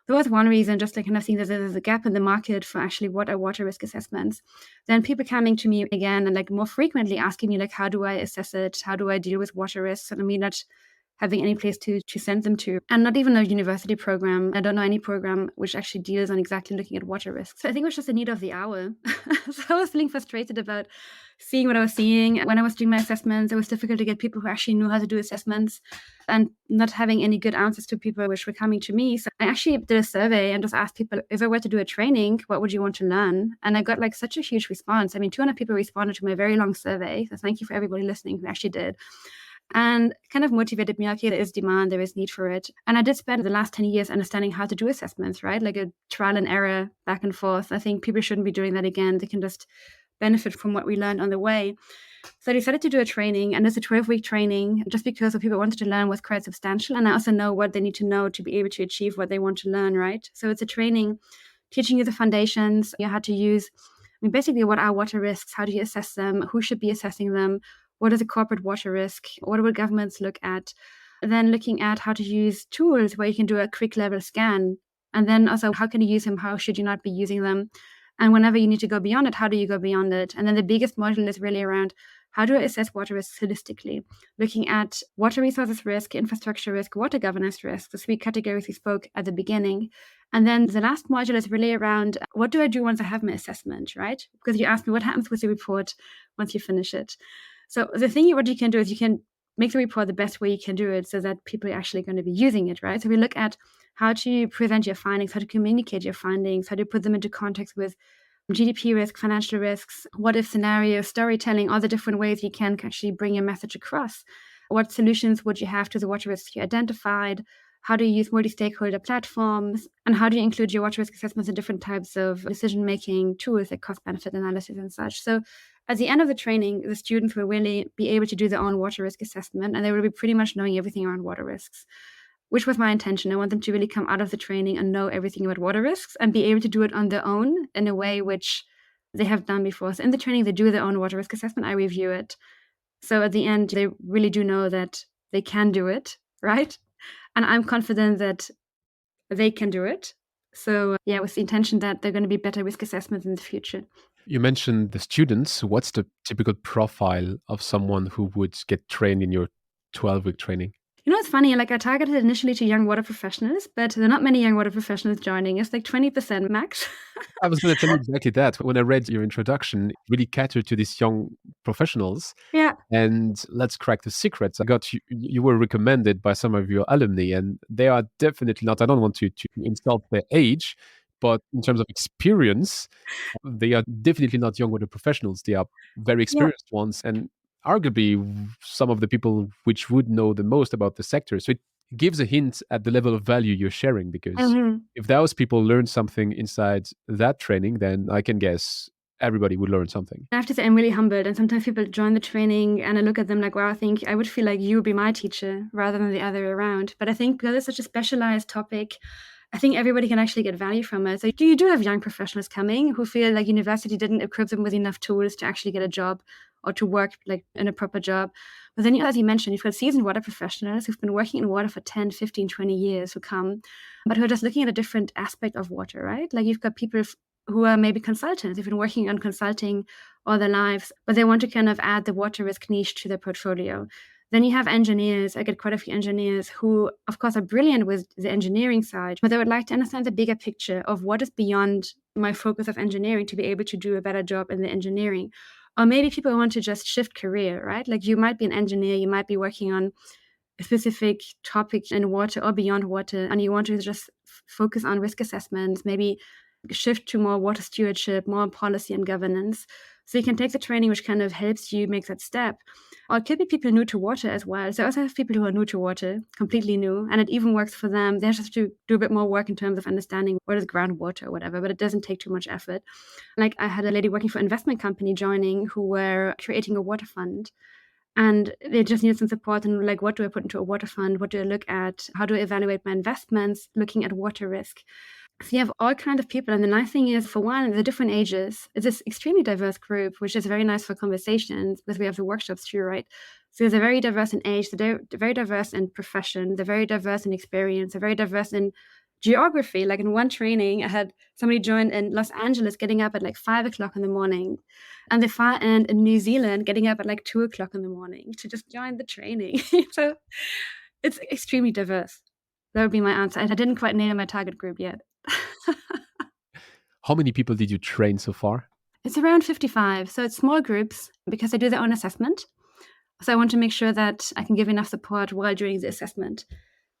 There was one reason, just to kind of think that there's a gap in the market for actually what are water risk assessments. Then people coming to me again and like more frequently asking me like, how do I assess it? How do I deal with water risks? And I mean, not having any place to send them to, and not even a university program. I don't know any program which actually deals on exactly looking at water risks. So I think it was just the need of the hour. So I was feeling frustrated about seeing what I was seeing. When I was doing my assessments, it was difficult to get people who actually knew how to do assessments and not having any good answers to people which were coming to me. So I actually did a survey and just asked people, if I were to do a training, what would you want to learn? And I got like such a huge response. I mean, 200 people responded to my very long survey. So thank you for everybody listening who actually did. And kind of motivated me, okay, there is demand, there is need for it. And I did spend the last 10 years understanding how to do assessments, right? Like a trial and error back and forth. I think people shouldn't be doing that again. They can just benefit from what we learned on the way. So I decided to do a training, and it's a 12-week training just because what people wanted to learn was quite substantial. And I also know what they need to know to be able to achieve what they want to learn, right? So it's a training teaching you the foundations, you how to use, basically what are water risks, how do you assess them, who should be assessing them, what is a corporate water risk, what will governments look at, and then looking at how to use tools where you can do a quick level scan, and then also how can you use them, how should you not be using them, and whenever you need to go beyond it, how do you go beyond it? And then the biggest module is really around how do I assess water risks holistically, looking at water resources risk, infrastructure risk, water governance risk, the three categories we spoke at the beginning. And then the last module is really around what do I do once I have my assessment, right? Because you asked me what happens with the report once you finish it. So the thing what you can do is you can make the report the best way you can do it so that people are actually going to be using it, right? So we look at how to present your findings, how to communicate your findings, how to put them into context with GDP risk, financial risks, what if scenario, storytelling, all the different ways you can actually bring your message across. What solutions would you have to the water risks you identified? How do you use multi-stakeholder platforms? And how do you include your water risk assessments in different types of decision-making tools like cost-benefit analysis and such? So at the end of the training, the students will really be able to do their own water risk assessment, and they will be pretty much knowing everything around water risks, which was my intention. I want them to really come out of the training and know everything about water risks and be able to do it on their own in a way which they have done before. So in the training, they do their own water risk assessment. I review it. So at the end, they really do know that they can do it, right? And I'm confident that they can do it. So yeah, with the intention that they're going to be better risk assessments in the future. You mentioned the students. What's the typical profile of someone who would get trained in your 12-week training? It's funny, like I targeted initially to young water professionals, but there are not many young water professionals joining. It's like 20% max. I was going to tell you exactly that. When I read your introduction, it really catered to these young professionals. Yeah. And let's crack the secrets. You were recommended by some of your alumni, and they are definitely not, I don't want to insult their age, but in terms of experience, they are definitely not young water professionals. They are very experienced ones, and arguably some of the people which would know the most about the sector. So it gives a hint at the level of value you're sharing, because if those people learn something inside that training, then I can guess everybody would learn something. I have to say, I'm really humbled. And sometimes people join the training and I look at them like, wow, I think I would feel like you would be my teacher rather than the other way around. But I think because it's such a specialized topic, I think everybody can actually get value from it. So you do have young professionals coming who feel like university didn't equip them with enough tools to actually get a job or to work like in a proper job. But then, as you mentioned, you've got seasoned water professionals who've been working in water for 10, 15, 20 years who come, but who are just looking at a different aspect of water, right? Like you've got people who are maybe consultants, they've been working on consulting all their lives, but they want to kind of add the water risk niche to their portfolio. Then you have engineers. I get quite a few engineers who, of course, are brilliant with the engineering side, but they would like to understand the bigger picture of what is beyond my focus of engineering to be able to do a better job in the engineering. Or maybe people want to just shift career, right? Like you might be an engineer, you might be working on a specific topic in water or beyond water, and you want to just focus on risk assessments, maybe shift to more water stewardship, more policy and governance. So you can take the training, which kind of helps you make that step. Or it could be people new to water as well. So I also have people who are new to water, completely new, and it even works for them. They just have to do a bit more work in terms of understanding what is groundwater or whatever, but it doesn't take too much effort. Like I had a lady working for an investment company joining who were creating a water fund. And they just needed some support and like, what do I put into a water fund? What do I look at? How do I evaluate my investments? Looking at water risk. So you have all kinds of people. And the nice thing is, for one, the different ages. It's this extremely diverse group, which is very nice for conversations because we have the workshops too, right? So they're very diverse in age, they're very diverse in profession, they're very diverse in experience, they're very diverse in geography. Like in one training, I had somebody join in Los Angeles getting up at like 5 o'clock in the morning, and the far end in New Zealand getting up at like 2 o'clock in the morning to just join the training. So it's extremely diverse. That would be my answer. I didn't quite nail my target group yet. How many people did you train so far? It's around 55. So it's small groups because they do their own assessment. So I want to make sure that I can give enough support while doing the assessment.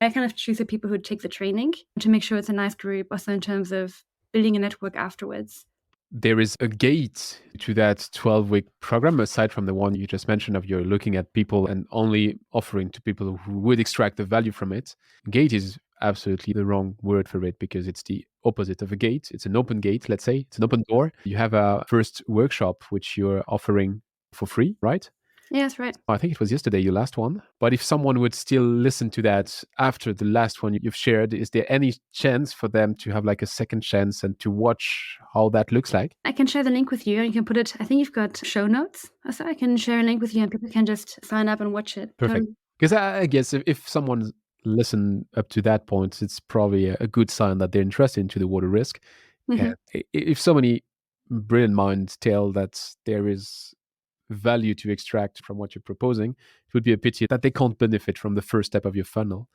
I kind of choose the people who take the training to make sure it's a nice group, also in terms of building a network afterwards. There is a gate to that 12-week program, aside from the one you just mentioned of you're looking at people and only offering to people who would extract the value from it. Gate is absolutely the wrong word for it because it's the opposite of a gate. It's an open gate, let's say. It's an open door. You have a first workshop which you're offering for free, right? Yes, right. I think it was yesterday, your last one. But if someone would still listen to that after the last one you've shared, is there any chance for them to have like a second chance and to watch how that looks like? I can share the link with you and you can put it, I think you've got show notes. So I can share a link with you and people can just sign up and watch it. Perfect. Because I guess if someone listened up to that point, it's probably a good sign that they're interested into the water risk. Mhm. And if so many brilliant minds tell that there is value to extract from what you're proposing, it would be a pity that they can't benefit from the first step of your funnel.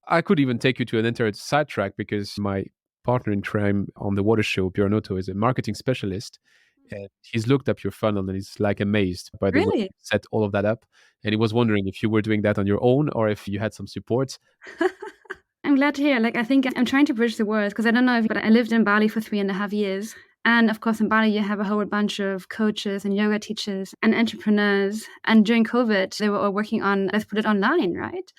I could even take you to an entire sidetrack because my partner in crime on the water show, Björn Otto, is a marketing specialist. And he's looked up your funnel and he's like amazed by the way you Really? set all of that up. And he was wondering if you were doing that on your own or if you had some support. I'm glad to hear. Like, I think I'm trying to bridge the words because I don't know if, but I lived in Bali for 3.5 years. And of course, in Bali, you have a whole bunch of coaches and yoga teachers and entrepreneurs. And during COVID, they were all working on, let's put it online, right?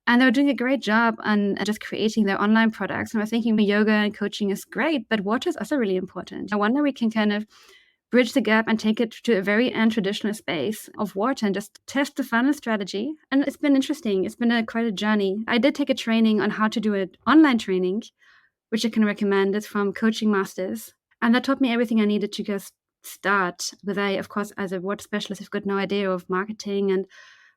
And they were doing a great job on just creating their online products. And I was thinking yoga and coaching is great, but water is also really important. I wonder we can kind of bridge the gap and take it to a very untraditional space of water and just test the funnel strategy. And it's been interesting. It's been quite a journey. I did take a training on how to do it, online training, which I can recommend. It's from Coaching Masters. And that taught me everything I needed to just start. But I, of course, as a water specialist, have got no idea of marketing and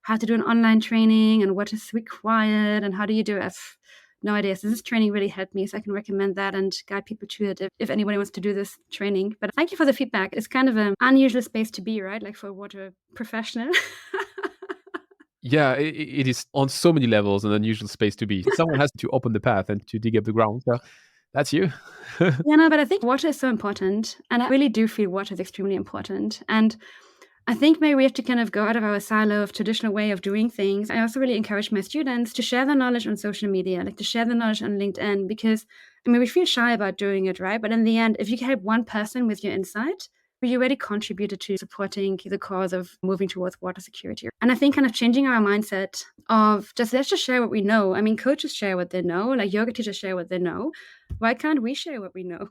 how to do an online training and what is required and how do you do it. I've no idea. So this training really helped me. So I can recommend that and guide people to it if anybody wants to do this training. But thank you for the feedback. It's kind of an unusual space to be, right? Like for a water professional. Yeah, it is on so many levels an unusual space to be. Someone has to open the path and to dig up the ground. So that's you. Yeah, no, but I think water is so important. And I really do feel water is extremely important. And I think maybe we have to kind of go out of our silo of traditional way of doing things. I also really encourage my students to share their knowledge on social media, like to share the knowledge on LinkedIn, because I mean, we feel shy about doing it, right? But in the end, if you can help one person with your insight, you already contributed to supporting the cause of moving towards water security. And I think kind of changing our mindset of just let's just share what we know. I mean, coaches share what they know, like yoga teachers share what they know. Why can't we share what we know?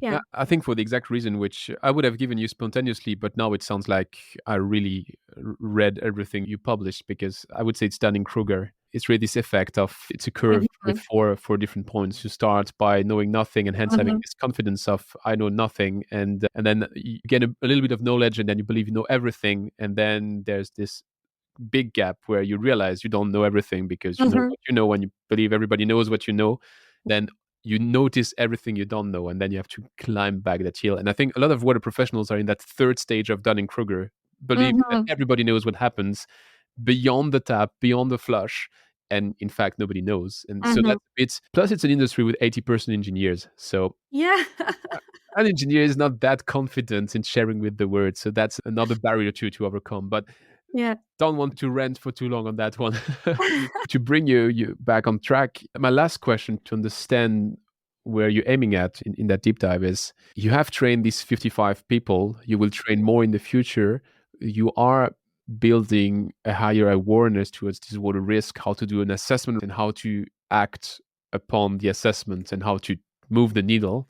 Yeah. I think for the exact reason which I would have given you spontaneously, but now it sounds like I really read everything you published because I would say it's Dunning-Kruger. It's really this effect of it's a curve with four different points. You start by knowing nothing and hence having this confidence of I know nothing, and then you get a little bit of knowledge and then you believe you know everything, and then there's this big gap where you realize you don't know everything because you know what you know and you believe everybody knows what you know. Then you notice everything you don't know and then you have to climb back that hill. And I think a lot of water professionals are in that third stage of Dunning-Kruger, believe that everybody knows what happens beyond the tap, beyond the flush, and in fact nobody knows. And so that's it's plus it's an industry with 80% engineers, so Yeah. an engineer is not that confident in sharing with the word, so that's another barrier to overcome. But Yeah. don't want to rant for too long on that one. To bring you back on track, my last question to understand where you're aiming at in that deep dive is you have trained these 55 people, you will train more in the future. You are building a higher awareness towards this water risk, how to do an assessment and how to act upon the assessment and how to move the needle.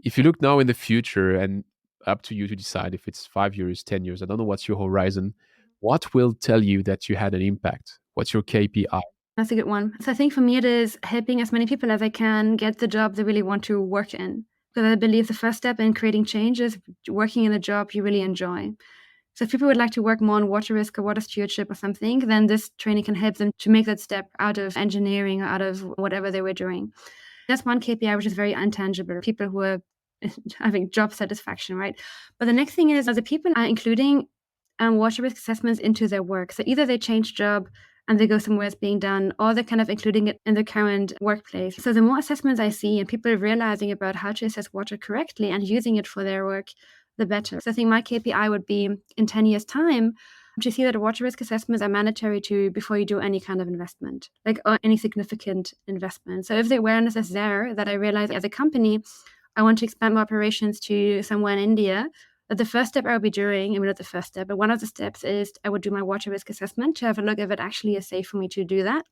If you look now in the future and up to you to decide if it's 5 years, 10 years, I don't know what's your horizon, what will tell you that you had an impact? What's your KPI? That's a good one. So I think for me, it is helping as many people as I can get the job they really want to work in. Because I believe the first step in creating change is working in a job you really enjoy. So if people would like to work more on water risk or water stewardship or something, then this training can help them to make that step out of engineering or out of whatever they were doing. That's one KPI, which is very intangible. People who are having job satisfaction, right? But the next thing is other people are including water risk assessments into their work. So either they change job and they go somewhere it's being done, or they're kind of including it in the current workplace. So the more assessments I see and people realizing about how to assess water correctly and using it for their work, the better. So I think my KPI would be in 10 years' time to see that water risk assessments are mandatory to before you do any kind of investment, like or any significant investment. So if the awareness is there, that I realize as a company, I want to expand my operations to somewhere in India, that the first step I will be doing, I mean, not the first step, but one of the steps is I would do my water risk assessment to have a look if it actually is safe for me to do that.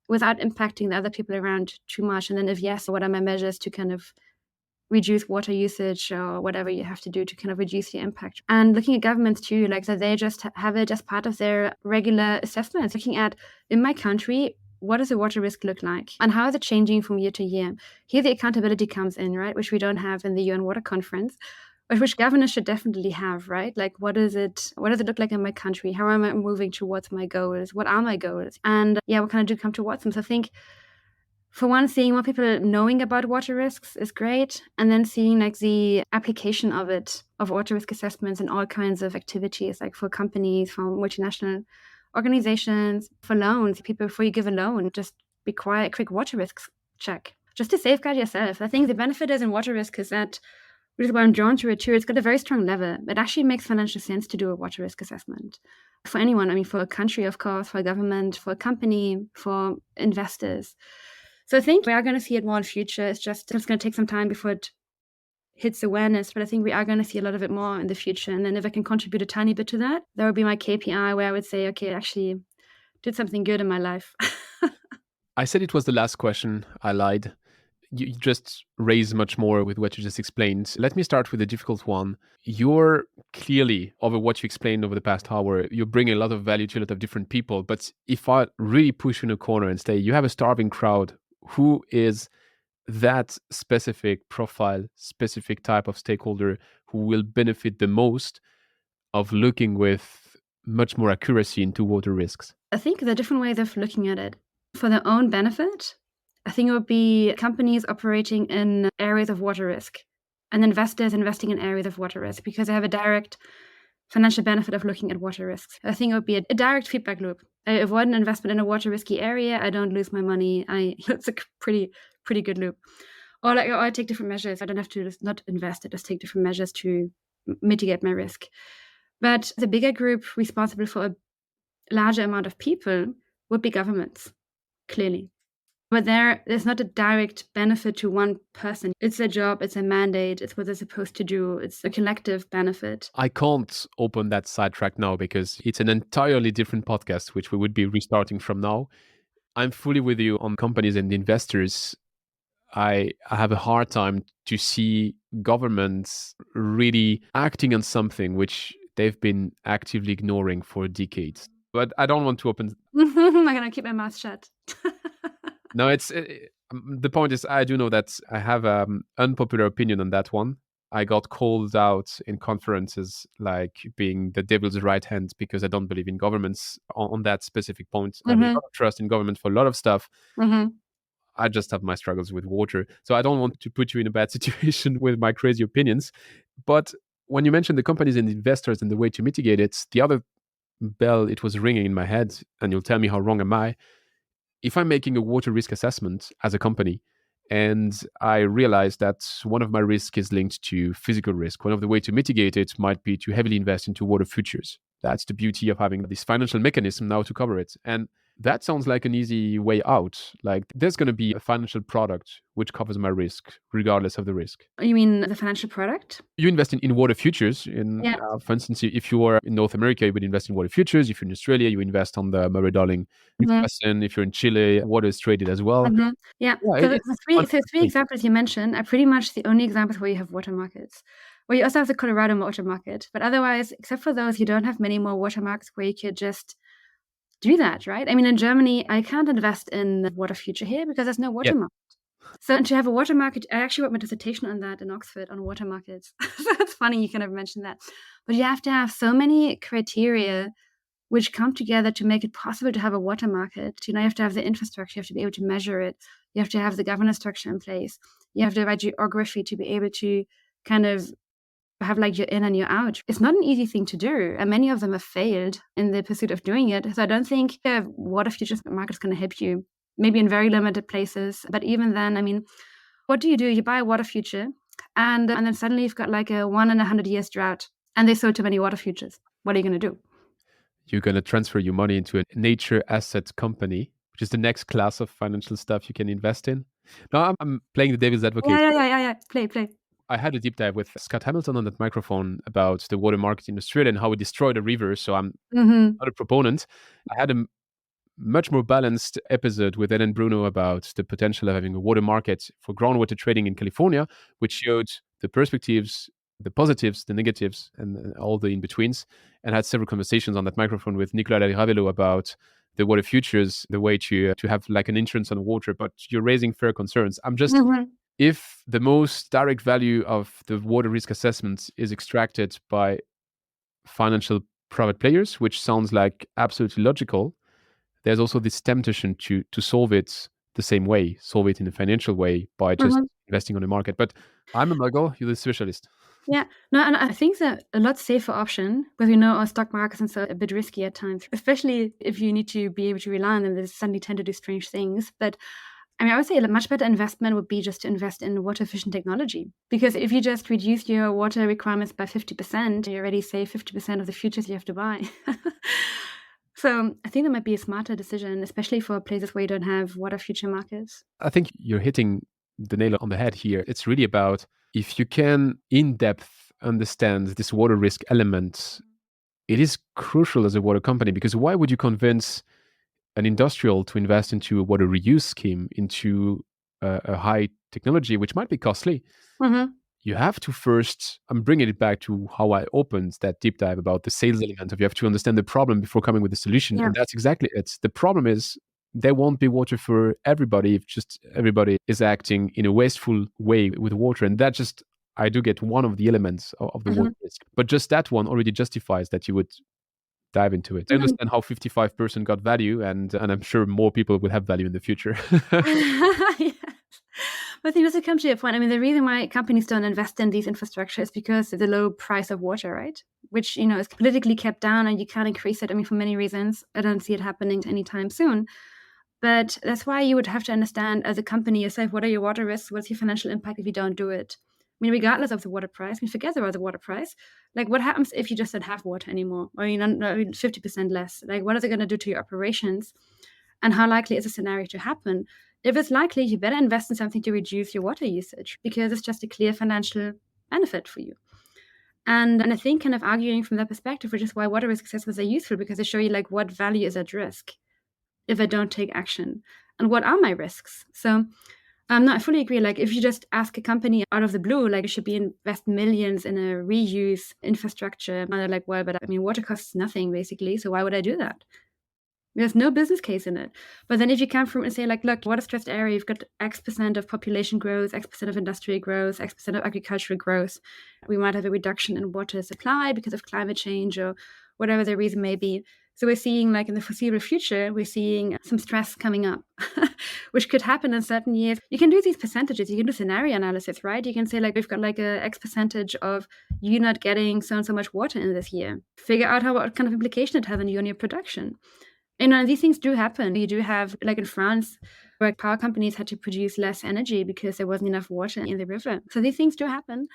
without impacting the other people around too much? And then if yes, what are my measures to kind of reduce water usage or whatever you have to do to kind of reduce the impact? And looking at governments too, like that they just have it as part of their regular assessments, looking at, in my country, what does the water risk look like? And how is it changing from year to year? Here the accountability comes in, right? Which we don't have in the UN Water Conference, but which governors should definitely have, right? Like what does it look like in my country? How am I moving towards my goals? What are my goals? And yeah, what can I do to come towards them? So I think, for one, seeing more people knowing about water risks is great. And then seeing like the application of it, of water risk assessments in all kinds of activities, like for companies, for multinational organizations, for loans. People, before you give a loan, just require a quick water risks check, just to safeguard yourself. I think the benefit is in water risk is that, which is why I'm drawn to it too, it's got a very strong lever. It actually makes financial sense to do a water risk assessment. For anyone, I mean, for a country, of course, for a government, for a company, for investors. So I think we are going to see it more in the future. It's going to take some time before it hits awareness, but I think we are going to see a lot of it more in the future. And then if I can contribute a tiny bit to that, that would be my KPI, where I would say, okay, I actually did something good in my life. I said it was the last question. I lied. You just raised much more with what you just explained. Let me start with a difficult one. You're clearly, over what you explained over the past hour, you're bringing a lot of value to a lot of different people. But if I really push you in a corner and say, you have a starving crowd, who is that specific profile, specific type of stakeholder who will benefit the most of looking with much more accuracy into water risks? I think there are different ways of looking at it. For their own benefit, I think it would be companies operating in areas of water risk and investors investing in areas of water risk, because they have a direct financial benefit of looking at water risks. I think it would be a direct feedback loop. I avoid an investment in a water risky area, I don't lose my money. It's a pretty good loop. Or I take different measures. I don't have to just not invest, I just take different measures to mitigate my risk. But the bigger group responsible for a larger amount of people would be governments, clearly. But there's not a direct benefit to one person. It's a job, it's a mandate, it's what they're supposed to do. It's a collective benefit. I can't open that sidetrack now because it's an entirely different podcast, which we would be restarting from now. I'm fully with you on companies and investors. I have a hard time to see governments really acting on something which they've been actively ignoring for decades. But I don't want to open. I'm going to keep my mouth shut. No, the point is, I do know that I have an unpopular opinion on that one. I got called out in conferences like being the devil's right hand because I don't believe in governments on that specific point. I have a lot of trust in government for a lot of stuff. I just have my struggles with water. So I don't want to put you in a bad situation with my crazy opinions. But when you mentioned the companies and the investors and the way to mitigate it, the other bell, it was ringing in my head, and you'll tell me how wrong am I. If I'm making a water risk assessment as a company, and I realize that one of my risks is linked to physical risk, one of the ways to mitigate it might be to heavily invest into water futures. That's the beauty of having this financial mechanism now to cover it. And that sounds like an easy way out. Like there's going to be a financial product which covers my risk, regardless of the risk. You mean the financial product? You invest in water futures. For instance, if you are in North America, you would invest in water futures. If you're in Australia, you invest on the Möller-Gulland basin. If you're in Chile, water is traded as well. Yeah. So the three examples you mentioned are pretty much the only examples where you have water markets. Well, you also have the Colorado water market. But otherwise, except for those, you don't have many more water markets where you could just do that, right? I mean, in Germany, I can't invest in the water future here because there's no water market. So to have a water market, I actually wrote my dissertation on that in Oxford on water markets. So it's funny you kind of mentioned that. But you have to have so many criteria which come together to make it possible to have a water market. You have to have the infrastructure, you have to be able to measure it, you have to have the governance structure in place, you have the right geography to be able to kind of have like your in and your out. It's not an easy thing to do, and many of them have failed in the pursuit of doing it. So I don't think the water futures market is going to help you, maybe in very limited places. But even then, I mean, what do? You buy a water future, and then suddenly you've got like a 1 in 100 years drought, and they sold too many water futures. What are you going to do? You're going to transfer your money into a nature asset company, which is the next class of financial stuff you can invest in. No, I'm playing the devil's advocate. Yeah. Play. I had a deep dive with Scott Hamilton on that microphone about the water market in Australia and how it destroyed a river. So I'm not a proponent. I had him much more balanced episode with Ed and Bruno about the potential of having a water market for groundwater trading in California, which showed the perspectives, the positives, the negatives, and all the in-betweens, and had several conversations on that microphone with Nicola Ravelo about the water futures, the way to have like an insurance on water. But you're raising fair concerns. I'm just, if the most direct value of the water risk assessment is extracted by financial private players, which sounds like absolutely logical, there's also this temptation to solve it the same way, solve it in a financial way by just investing on the market. But I'm a muggle, you're the specialist. Yeah, no, and I think that a lot safer option, because we know our stock markets and so a bit risky at times, especially if you need to be able to rely on them. They suddenly tend to do strange things. But I mean, I would say a much better investment would be just to invest in water efficient technology. Because if you just reduce your water requirements by 50%, you already save 50% of the futures you have to buy. So I think that might be a smarter decision, especially for places where you don't have water future markets. I think you're hitting the nail on the head here. It's really about if you can in depth understand this water risk element, it is crucial as a water company, because why would you convince an industrial to invest into a water reuse scheme, into a high technology, which might be costly? You have to first, I'm bringing it back to how I opened that deep dive about the sales element of you have to understand the problem before coming with the solution. Yeah. And that's exactly it. The problem is there won't be water for everybody if just everybody is acting in a wasteful way with water. And that just, I do get one of the elements of the water risk. But just that one already justifies that you would dive into it. I understand how 55% got value, and I'm sure more people will have value in the future. Yes. But I think this comes to your point. I mean, the reason why companies don't invest in these infrastructure is because of the low price of water, right? Which, is politically kept down and you can't increase it. I mean, for many reasons, I don't see it happening anytime soon. But that's why you would have to understand as a company yourself, what are your water risks? What's your financial impact if you don't do it? I mean, regardless of the water price, forget about the water price. Like, what happens if you just don't have water anymore? Or, 50% less? Like, what is it going to do to your operations? And how likely is a scenario to happen? If it's likely, you better invest in something to reduce your water usage, because it's just a clear financial benefit for you. And I think kind of arguing from that perspective, which is why water risk assessments are useful, because they show you like what value is at risk if I don't take action, and what are my risks. So no, I fully agree. Like, if you just ask a company out of the blue, like, you should be invest millions in a reuse infrastructure, and they're like, well, but I mean, water costs nothing basically, so why would I do that? There's no business case in it. But then if you come from and say, like, look, water stressed area, you've got X% of population growth, X% of industrial growth, X% of agricultural growth. We might have a reduction in water supply because of climate change or whatever the reason may be. So we're seeing, like, in the foreseeable future, we're seeing some stress coming up, which could happen in certain years. You can do these percentages. You can do scenario analysis, right? You can say, like, we've got like a X percentage of you not getting so and so much water in this year. Figure out what kind of implication it has on you and your production. And these things do happen. You do have, like in France, where power companies had to produce less energy because there wasn't enough water in the river. So these things do happen.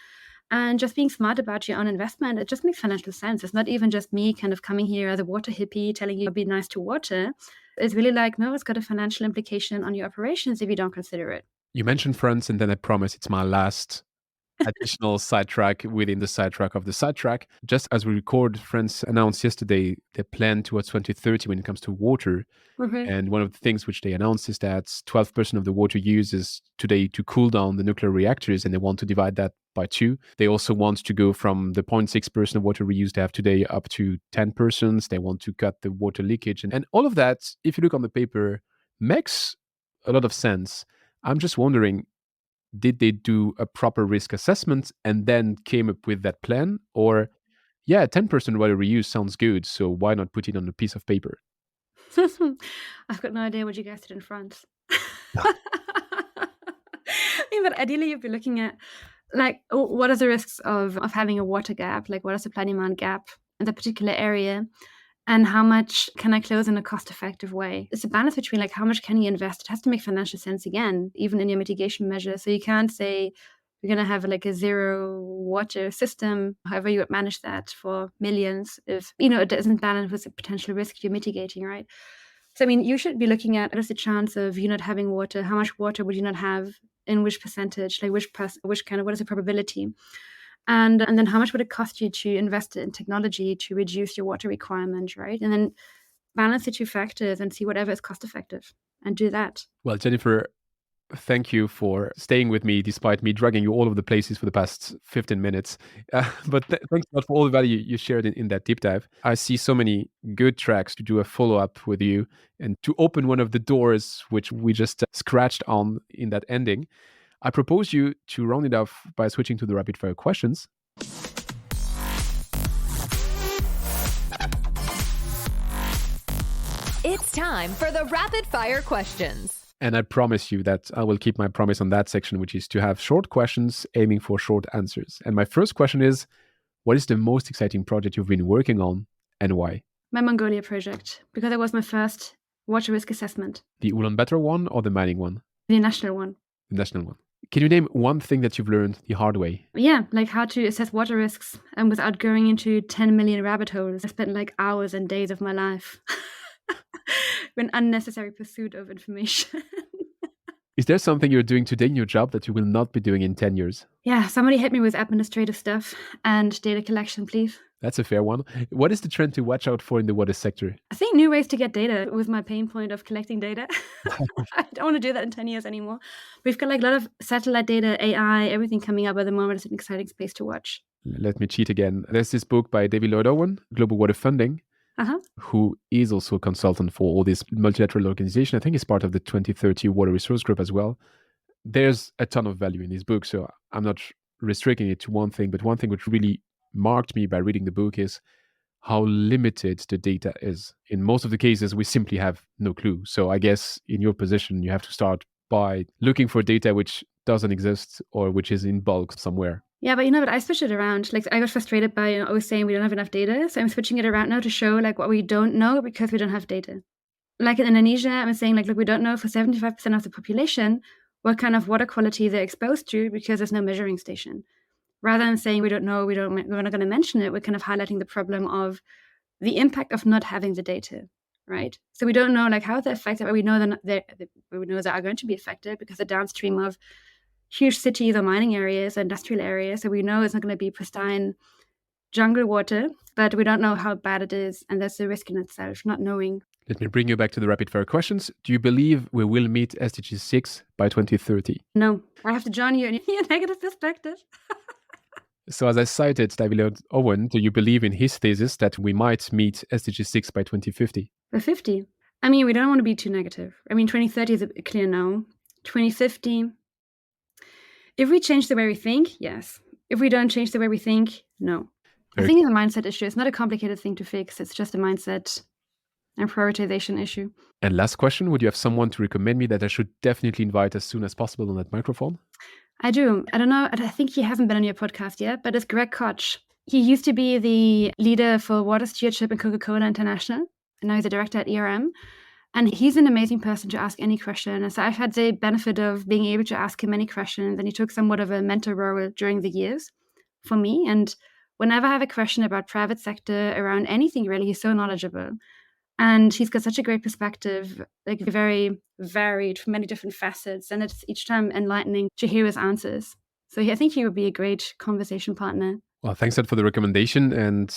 And just being smart about your own investment, it just makes financial sense. It's not even just me kind of coming here as a water hippie telling you be nice to water. It's really like, no, it's got a financial implication on your operations if you don't consider it. You mentioned France, and then I promise it's my last additional sidetrack within the sidetrack of the sidetrack. Just as we record, France announced yesterday their plan towards 2030 when it comes to water. And one of the things which they announced is that 12% of the water used is today to cool down the nuclear reactors, and they want to divide that by 2. They also want to go from the 0.6% of water reuse they have today up to 10%. They want to cut the water leakage. And all of that, if you look on the paper, makes a lot of sense. I'm just wondering, did they do a proper risk assessment and then came up with that plan? Or, 10% water reuse sounds good, so why not put it on a piece of paper? I've got no idea what you guys did in France. I mean, but ideally, you'd be looking at, like, what are the risks of having a water gap? Like, what is the supply-demand gap in that particular area? And how much can I close in a cost-effective way? It's a balance between, like, how much can you invest? It has to make financial sense again, even in your mitigation measures. So you can't say you're going to have like a zero water system, however you would manage that for millions, if, it doesn't balance with the potential risk you're mitigating, right? So, I mean, you should be looking at what is the chance of you not having water? How much water would you not have? In which percentage? Like, which kind of, what is the probability? And then how much would it cost you to invest in technology to reduce your water requirement, right? And then balance the two factors and see whatever is cost effective and do that. Well, Jennifer, thank you for staying with me despite me dragging you all over the places for the past 15 minutes. But thanks a lot for all the value you shared in that deep dive. I see so many good tracks to do a follow-up with you and to open one of the doors which we just scratched on in that ending. I propose you to round it off by switching to the rapid fire questions. It's time for the rapid fire questions. And I promise you that I will keep my promise on that section, which is to have short questions aiming for short answers. And my first question is, what is the most exciting project you've been working on and why? My Mongolia project, because it was my first water risk assessment. The Ulaanbaatar one or the mining one? The national one. The national one. Can you name one thing that you've learned the hard way? Yeah, like how to assess water risks and without going into 10 million rabbit holes. I spent like hours and days of my life in unnecessary pursuit of information. Is there something you're doing today in your job that you will not be doing in 10 years? Yeah, somebody hit me with administrative stuff and data collection, please. That's a fair one. What is the trend to watch out for in the water sector? I think new ways to get data with my pain point of collecting data. I don't want to do that in 10 years anymore. We've got like a lot of satellite data, AI, everything coming up at the moment. It's an exciting space to watch. Let me cheat again. There's this book by David Lloyd Owen, Global Water Funding, who is also a consultant for all this multilateral organization. I think he's part of the 2030 Water Resource Group as well. There's a ton of value in this book, so I'm not restricting it to one thing, but one thing which really marked me by reading the book is how limited the data is. In most of the cases, we simply have no clue. So I guess in your position, you have to start by looking for data which doesn't exist or which is in bulk somewhere. Yeah, but I switched it around. Like I got frustrated by always saying we don't have enough data. So I'm switching it around now to show like what we don't know because we don't have data. Like in Indonesia, I'm saying like, look, we don't know for 75% of the population what kind of water quality they're exposed to because there's no measuring station. Rather than saying we don't know, we're not going to mention it, we're kind of highlighting the problem of the impact of not having the data, right? So we don't know like how they're affected, but we know they are going to be affected because they're downstream of huge cities or mining areas or industrial areas. So we know it's not going to be pristine jungle water, but we don't know how bad it is. And that's the risk in itself, not knowing. Let me bring you back to the rapid fire questions. Do you believe we will meet SDG 6 by 2030? No, I have to join you in your negative perspective. So as I cited David Owen, do you believe in his thesis that we might meet SDG 6 by 2050? By 50? I mean, we don't want to be too negative. I mean, 2030 is a clear no. 2050, if we change the way we think, yes. If we don't change the way we think, no. I think it's a mindset issue. It's not a complicated thing to fix. It's just a mindset and prioritization issue. And last question, would you have someone to recommend me that I should definitely invite as soon as possible on that microphone? I do. I don't know. I think he hasn't been on your podcast yet, but it's Greg Koch. He used to be the leader for water stewardship in Coca-Cola International, and now he's a director at ERM. And he's an amazing person to ask any question. And so I've had the benefit of being able to ask him many questions, and he took somewhat of a mentor role during the years for me. And whenever I have a question about private sector, around anything really, he's so knowledgeable. And he's got such a great perspective, like very varied from many different facets. And it's each time enlightening to hear his answers. So I think he would be a great conversation partner. Well, thanks for the recommendation. And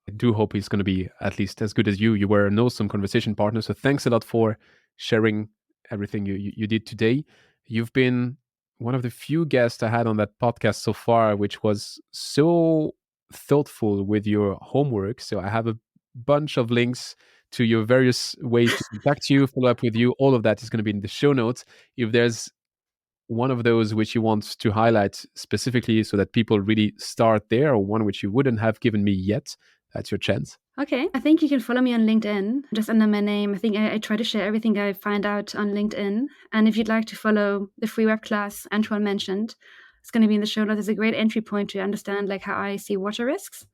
I do hope he's going to be at least as good as you. You were an awesome conversation partner. So thanks a lot for sharing everything you did today. You've been one of the few guests I had on that podcast so far, which was so thoughtful with your homework. So I have a bunch of links to your various ways to contact you, follow up with you. All of that is going to be in the show notes. If there's one of those which you want to highlight specifically so that people really start there, or one which you wouldn't have given me yet, that's your chance. Okay. I think you can follow me on LinkedIn, just under my name. I think I try to share everything I find out on LinkedIn. And if you'd like to follow the free web class Antoine mentioned, it's going to be in the show notes. It's a great entry point to understand like how I see water risks.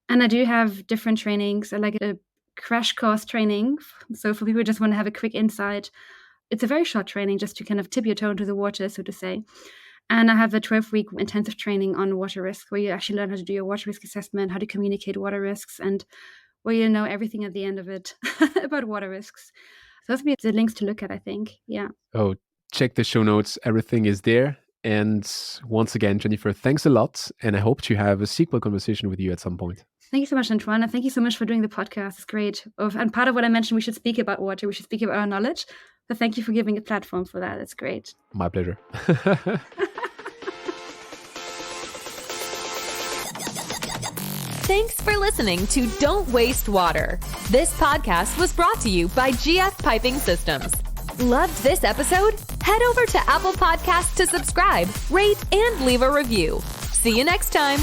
And I do have different trainings, like a crash course training. So for people who just want to have a quick insight, it's a very short training just to kind of tip your toe into the water, so to say. And I have a 12-week intensive training on water risk, where you actually learn how to do your water risk assessment, how to communicate water risks, and where you know everything at the end of it about water risks. So those would be the links to look at, I think. Yeah. Oh, check the show notes. Everything is there. And once again, Jennifer, thanks a lot. And I hope to have a sequel conversation with you at some point. Thank you so much, Antoine. And thank you so much for doing the podcast. It's great. And part of what I mentioned, we should speak about water. We should speak about our knowledge. So thank you for giving a platform for that. It's great. My pleasure. Thanks for listening to Don't Waste Water. This podcast was brought to you by GF Piping Systems. Loved this episode? Head over to Apple Podcasts to subscribe, rate, and leave a review. See you next time.